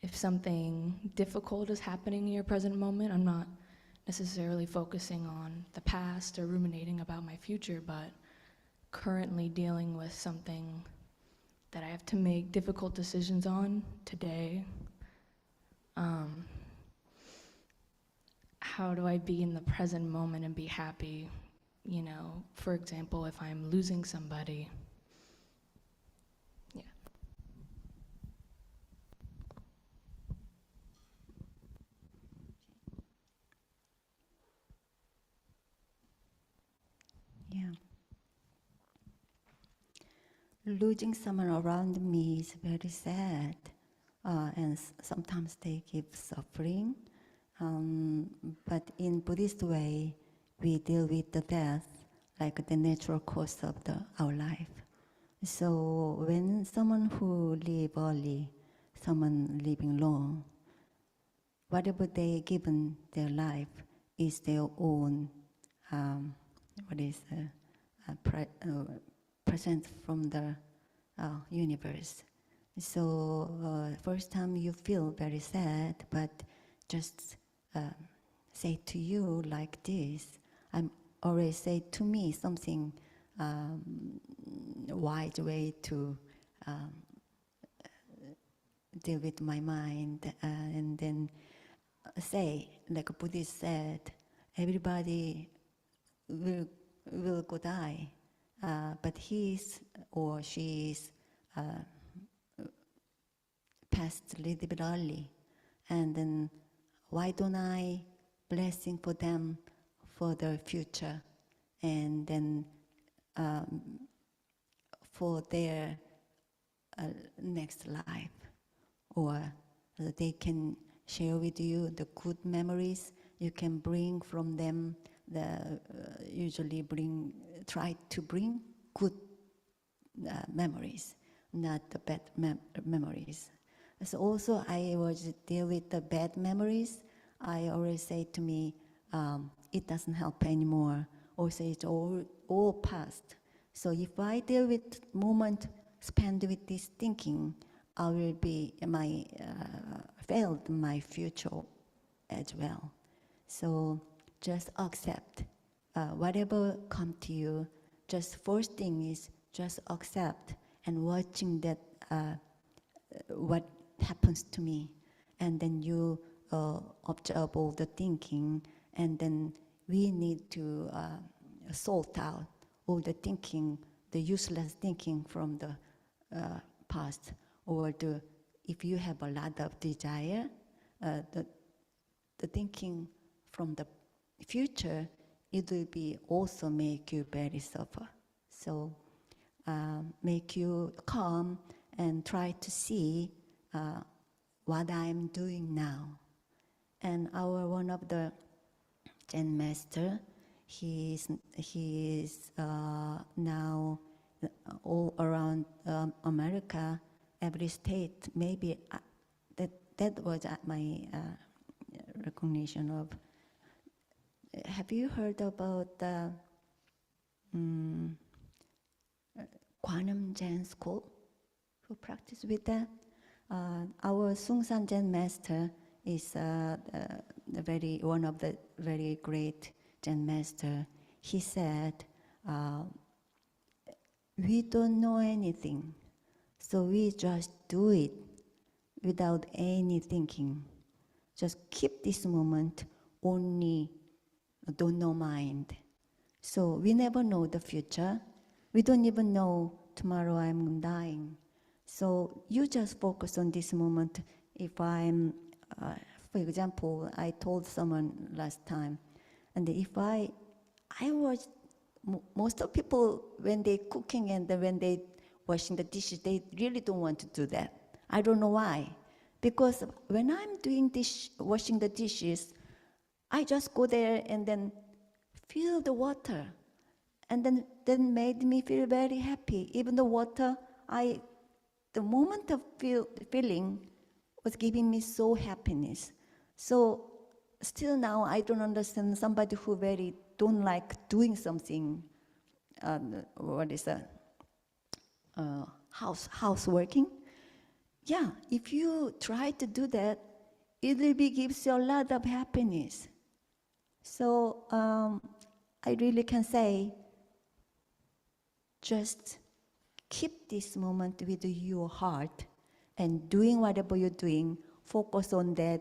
Speaker 9: if something difficult is happening in your present moment, I'm not necessarily focusing on the past or ruminating about my future, but currently dealing with something that I have to make difficult decisions on today. How do I be in the present moment and be happy? You know, for example, if I'm losing somebody. Yeah.
Speaker 3: Yeah. Losing someone around me is very sad, and sometimes they give suffering. But in Buddhist way, we deal with the death like the natural course of our life. So when someone who live early, someone living long, whatever they given their life is their own, present from the universe. So first time you feel very sad, but just say to you like this. I'm always say to me something wise way to deal with my mind, and then say, like a Buddhist said, everybody will go die, but he's or she's passed a little bit early, and then why don't I blessing for them for their future, and then for their next life, or they can share with you the good memories you can bring from them. Usually try to bring good memories, not the bad memories. So also I was deal with the bad memories. I always say to me, it doesn't help anymore. Also, it's all past. So if I deal with moment spent with this thinking, I will be failed my future as well. So just accept whatever come to you, just first thing is just accept and watching that what happens to me, and then you observe all the thinking, and then we need to sort out all the thinking, the useless thinking from the past, or if you have a lot of desire, the thinking from the future, it will be also make you very suffer. So make you calm and try to see what I'm doing now. And one of the Zen master, he is now all around America, every state. Maybe that was my recognition of. Have you heard about the Kwanum Zen school? Who practice with that? Our Sungsan Zen master is one of the very great Zen master. He said, we don't know anything, so we just do it without any thinking. Just keep this moment, only don't know mind. So we never know the future. We don't even know tomorrow I'm dying. So you just focus on this moment. If I'm, for example, I told someone last time, and if I was, most of people, when they cooking and when they washing the dishes, they really don't want to do that. I don't know why. Because when I'm doing washing the dishes, I just go there and then feel the water. And then made me feel very happy. Even the water, the moment of feeling was giving me so happiness. So still now I don't understand somebody who very don't like doing something, houseworking. Yeah, if you try to do that, it will gives you a lot of happiness. So I really can say, just keep this moment with your heart and doing whatever you're doing, focus on that,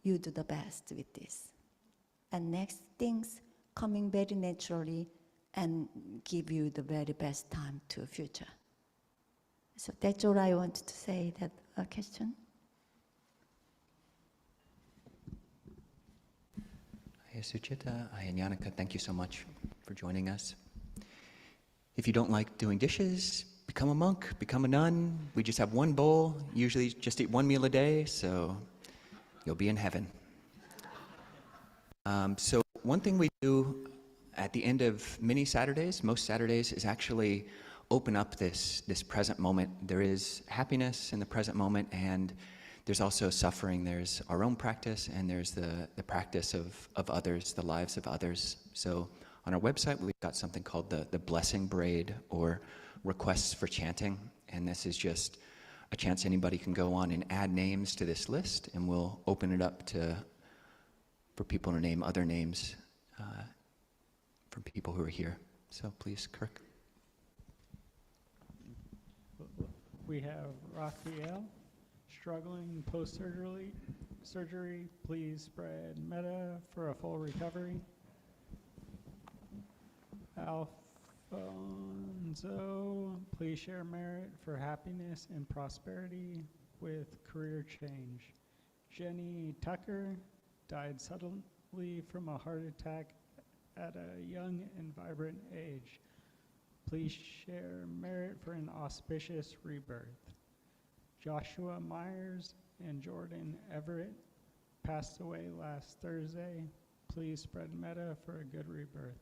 Speaker 3: you do the best with this. And next things coming very naturally and give you the very best time to future. So that's all I wanted to say, that question.
Speaker 1: Hi, Suchita. Hi, Yannicka. Thank you so much for joining us. If you don't like doing dishes, become a monk, become a nun. We just have one bowl, usually just eat one meal a day, so you'll be in heaven. So one thing we do at the end of many Saturdays, most Saturdays, is actually open up this present moment. There is happiness in the present moment, and there's also suffering. There's our own practice, and there's the practice of others, the lives of others. So on our website, we've got something called the Blessing Braid, or requests for chanting. And this is just a chance anybody can go on and add names to this list, and we'll open it up for people to name other names from people who are here. So please, Kirk.
Speaker 10: We have Raphael, struggling post-surgery. Please spread metta for a full recovery. Alfonso, please share merit for happiness and prosperity with career change. Jenny Tucker died suddenly from a heart attack at a young and vibrant age. Please share merit for an auspicious rebirth. Joshua Myers and Jordan Everett passed away last Thursday. Please spread metta for a good rebirth.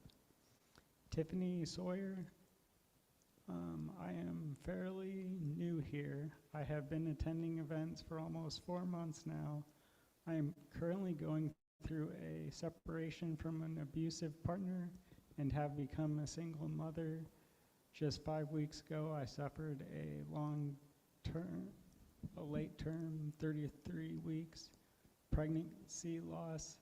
Speaker 10: Tiffany Sawyer, I am fairly new here. I have been attending events for almost 4 months now. I am currently going through a separation from an abusive partner and have become a single mother. Just 5 weeks ago, I suffered a late term, 33 weeks, pregnancy loss.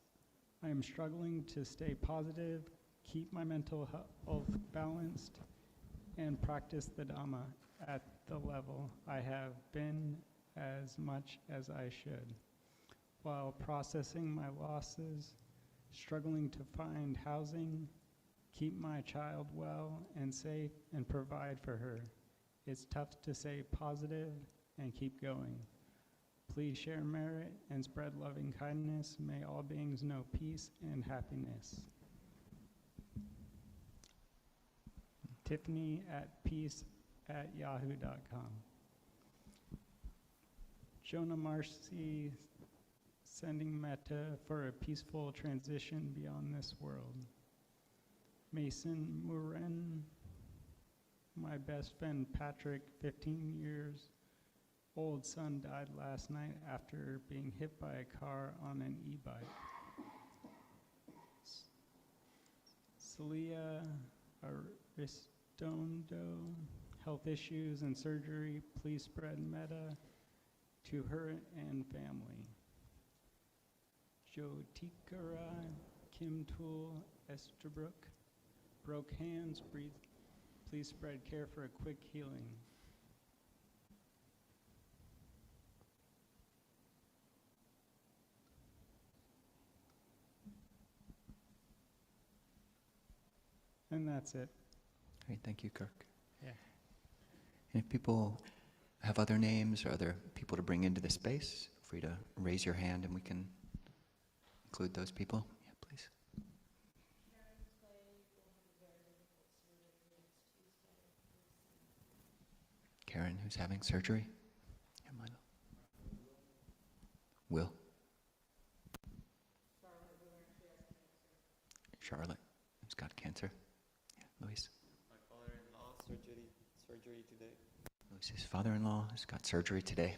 Speaker 10: I am struggling to stay positive, keep my mental health balanced, and practice the Dhamma at the level I have been as much as I should, while processing my losses, struggling to find housing, keep my child well and safe, and provide for her. It's tough to stay positive and keep going. Please share merit and spread loving kindness. May all beings know peace and happiness. Tiffany at peace@yahoo.com. Jonah Marcy, sending metta for a peaceful transition beyond this world. Mason Muren, my best friend Patrick, 15 years old son, died last night after being hit by a car on an e-bike. Celia Aristondo, health issues and surgery. Please spread metta to her and family. Jotikara Kim Tool Estabrook, broke hands, breathe. Please spread care for a quick healing. And that's it.
Speaker 1: Great, thank you, Kirk.
Speaker 10: Yeah.
Speaker 1: And if people have other names or other people to bring into the space, feel free to raise your hand and we can include those people. Yeah, please. Karen, who's having surgery? Yeah, Milo. Will. Charlotte, who's got cancer. Yeah, Luis.
Speaker 11: My father-in-law, surgery today.
Speaker 1: Luis's father-in-law has got surgery today.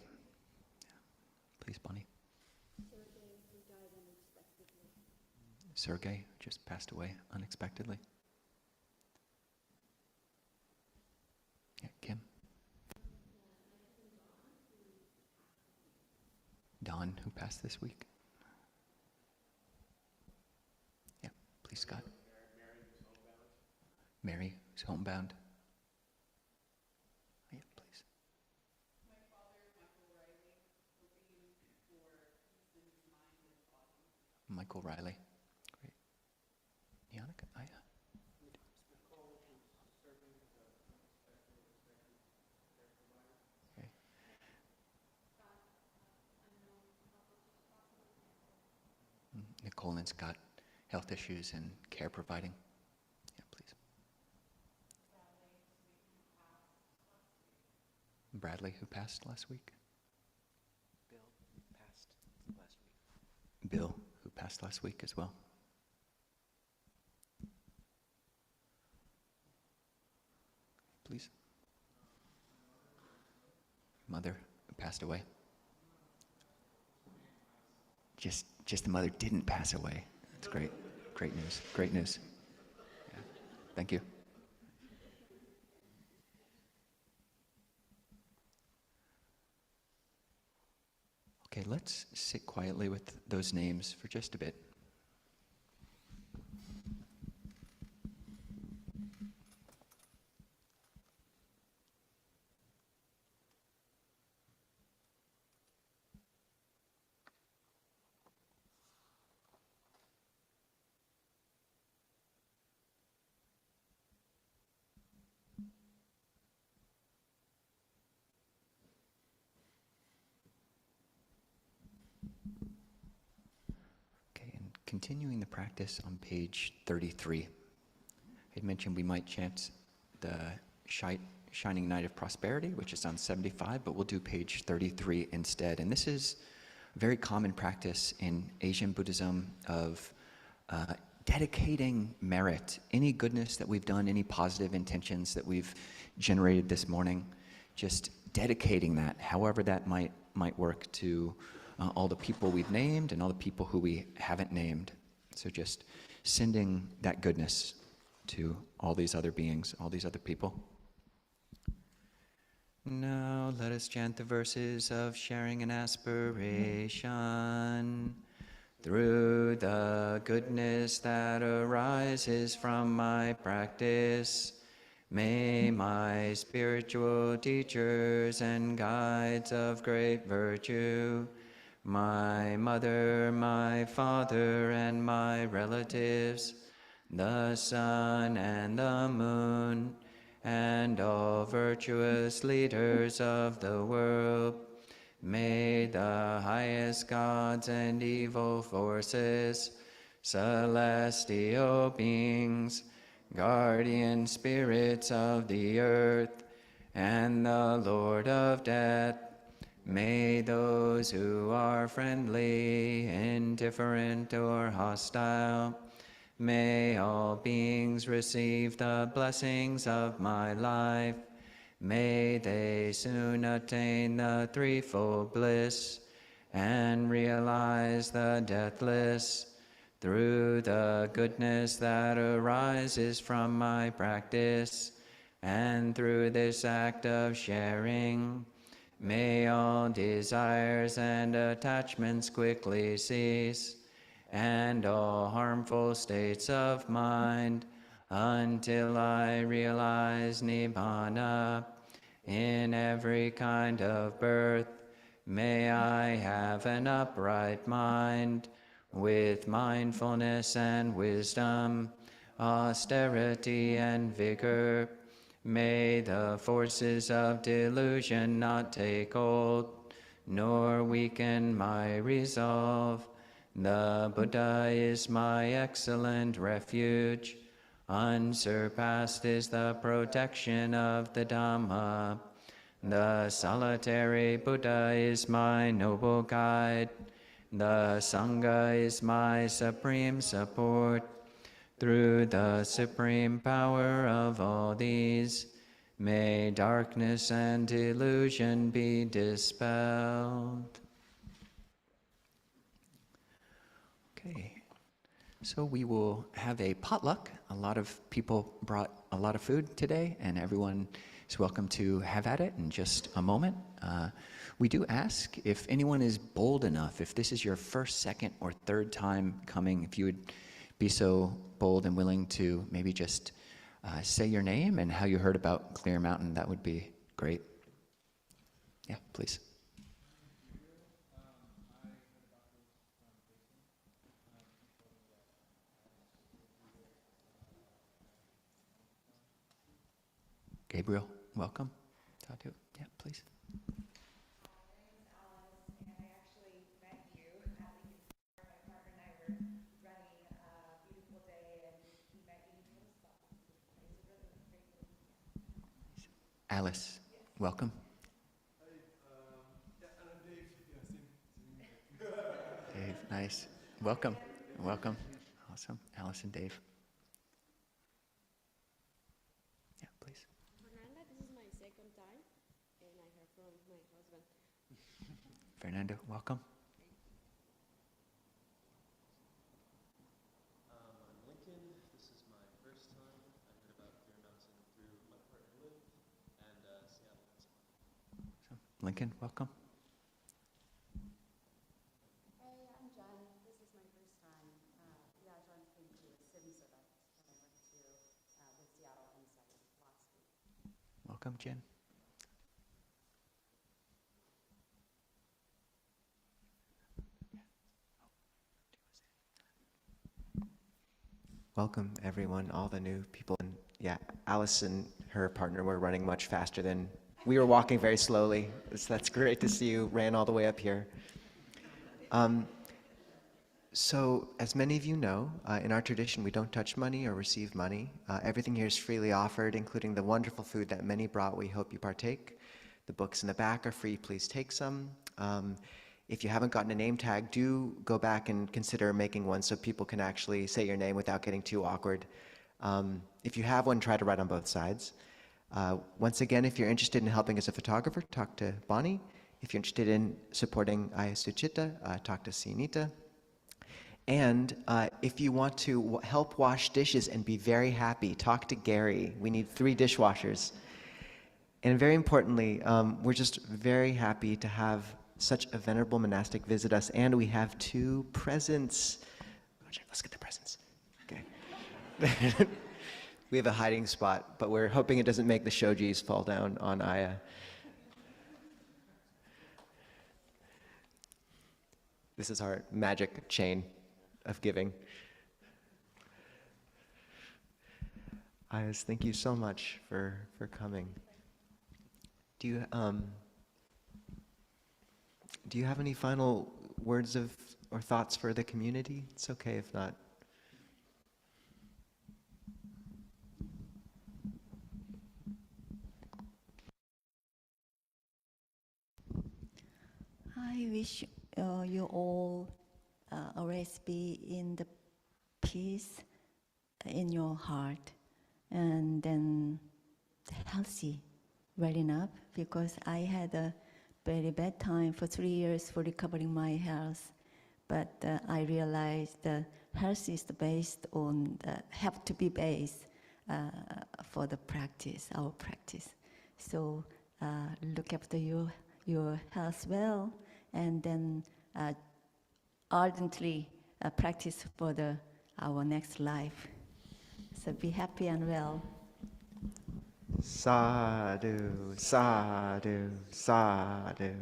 Speaker 1: Yeah. Please, Bonnie.
Speaker 12: Sergey, who died unexpectedly.
Speaker 1: Sergey just passed away unexpectedly. Yeah, Kim. Don, who passed this week. Yeah, please, Scott. Mary, who's homebound. Yeah, please.
Speaker 13: My father, Michael Riley, hoping for peace in his mind and body.
Speaker 1: Michael Riley. Great. Yannicka, Aya. Okay. Nicole's got health issues and care providing. Yeah, please. Bradley, who passed last week.
Speaker 2: Bill passed last week.
Speaker 1: Bill, who passed last week as well. Please. Mother, who passed away. Just the mother didn't pass away. That's great. Great news. Great news. Yeah. Thank you. Okay, let's sit quietly with those names for just a bit. Continuing the practice on page 33. I mentioned we might chant the Shining Night of Prosperity, which is on 75, but we'll do page 33 instead. And this is a very common practice in Asian Buddhism of dedicating merit, any goodness that we've done, any positive intentions that we've generated this morning, just dedicating that, however that might work, to all the people we've named and all the people who we haven't named. So just sending that goodness to all these other beings, all these other people. Now let us chant the verses of sharing and aspiration. through the goodness that arises from my practice. May my spiritual teachers and guides of great virtue, my mother, my father, and my relatives, the sun and the moon, and all virtuous leaders of the world, may the highest gods and evil forces, celestial beings, guardian spirits of the earth, and the Lord of death, may those who are friendly, indifferent, or hostile, may all beings receive the blessings of my life. May they soon attain the threefold bliss and realize the deathless through the goodness that arises from my practice, and through this act of sharing, may all desires and attachments quickly cease, and all harmful states of mind, until I realize Nibbana. In every kind of birth, may I have an upright mind, with mindfulness and wisdom, austerity and vigor. May the forces of delusion not take hold, nor weaken my resolve. The Buddha is my excellent refuge. Unsurpassed is the protection of the Dhamma. The solitary Buddha is my noble guide. The Sangha is my supreme support. Through the supreme power of all these, may darkness and delusion be dispelled. Okay, so we will have a potluck. A lot of people brought a lot of food today, and everyone is welcome to have at it in just a moment. We do ask if anyone is bold enough, if this is your first, second, or third time coming, if you would be so bold and willing to maybe just say your name and how you heard about Clear Mountain, that would be great. Yeah, please. Gabriel, welcome. Tatu, yeah, please. Alice, welcome. Dave, nice. Welcome. Welcome. Awesome. Alice and Dave. Yeah, please.
Speaker 12: Fernanda, this is my second time, and I heard from my husband.
Speaker 1: Fernando, welcome.
Speaker 11: I'm Lincoln. This is my first time. I heard about Clear Mountain through my partner Liv and Seattle.
Speaker 1: So, Lincoln, welcome.
Speaker 12: Hey, I'm Jen. This is my first time. Yeah, John came to Simsada when I went to with Seattle Insight last week.
Speaker 1: Welcome, Jen.
Speaker 2: Welcome, everyone, all the new people. And yeah, Alice and her partner were running much faster than we were walking very slowly. So that's great to see you ran all the way up here. So, as many of you know, in our tradition, we don't touch money or receive money. Everything here is freely offered, including the wonderful food that many brought. We hope you partake. The books in the back are free. Please take some. If you haven't gotten a name tag, do go back and consider making one so people can actually say your name without getting too awkward. If you have one, try to write on both sides. Once again, if you're interested in helping as a photographer, talk to Bonnie. If you're interested in supporting Ayasuchita, talk to Sinita. And if you want to help wash dishes and be very happy, talk to Gary. We need 3 dishwashers. And very importantly, we're just very happy to have such a venerable monastic visit us, and we have 2 presents. Let's get the presents. Okay. We have a hiding spot, but we're hoping it doesn't make the shojis fall down on Aya. This is our magic chain of giving. Ayas, thank you so much for coming. Do you have any final words or thoughts for the community? It's okay if not.
Speaker 3: I wish you all always be in the peace in your heart, and then healthy, well enough, because I had a very bad time for 3 years for recovering my health, but I realized the health is based on have to be based for the practice, our practice. So look after your health well, and then ardently practice for our next life. So be happy and well.
Speaker 2: Sadhu, sadhu, sadhu.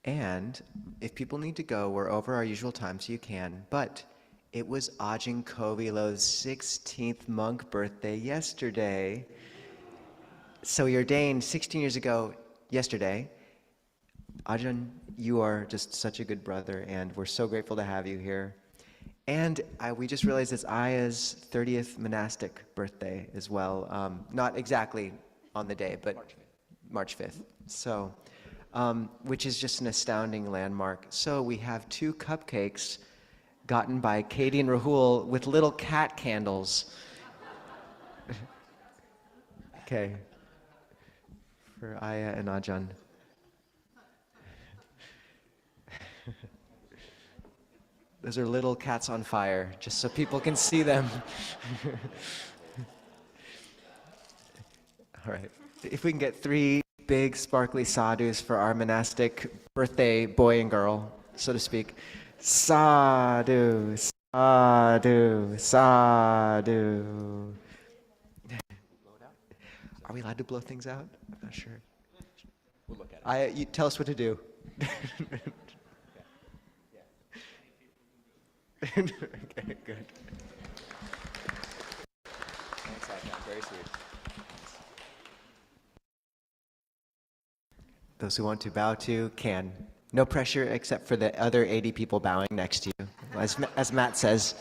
Speaker 2: And if people need to go, we're over our usual time, so you can. But it was Ajahn Kovilo's 16th monk birthday yesterday. So he ordained 16 years ago yesterday. Ajahn, you are just such a good brother, and we're so grateful to have you here. And we just realized it's Aya's 30th monastic birthday as well. Not exactly on the day, but March 5th. So, which is just an astounding landmark. So we have 2 cupcakes gotten by Katie and Rahul with little cat candles. Okay. For Aya and Ajahn. Those are little cats on fire, just so people can see them. All right. If we can get 3 big sparkly sadhus for our monastic birthday boy and girl, so to speak. Sadhu, sadhu, sadhu. Are we allowed to blow things out? I'm not sure.
Speaker 1: We'll look at it.
Speaker 2: You tell us what to do. Okay, good.
Speaker 1: Thanks, Ajahn. Very sweet.
Speaker 2: Those who want to bow to can. No pressure except for the other 80 people bowing next to you, as Matt says.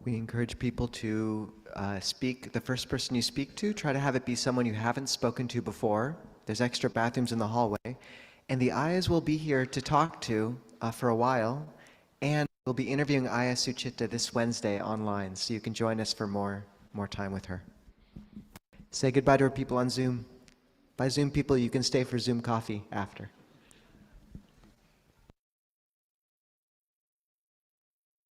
Speaker 2: We encourage people to speak, the first person you speak to, try to have it be someone you haven't spoken to before. There's extra bathrooms in the hallway. And the Ayas will be here to talk to for a while. And we'll be interviewing Aya Suchitta this Wednesday online, so you can join us for more time with her. Say goodbye to our people on Zoom. By Zoom people, you can stay for Zoom coffee after.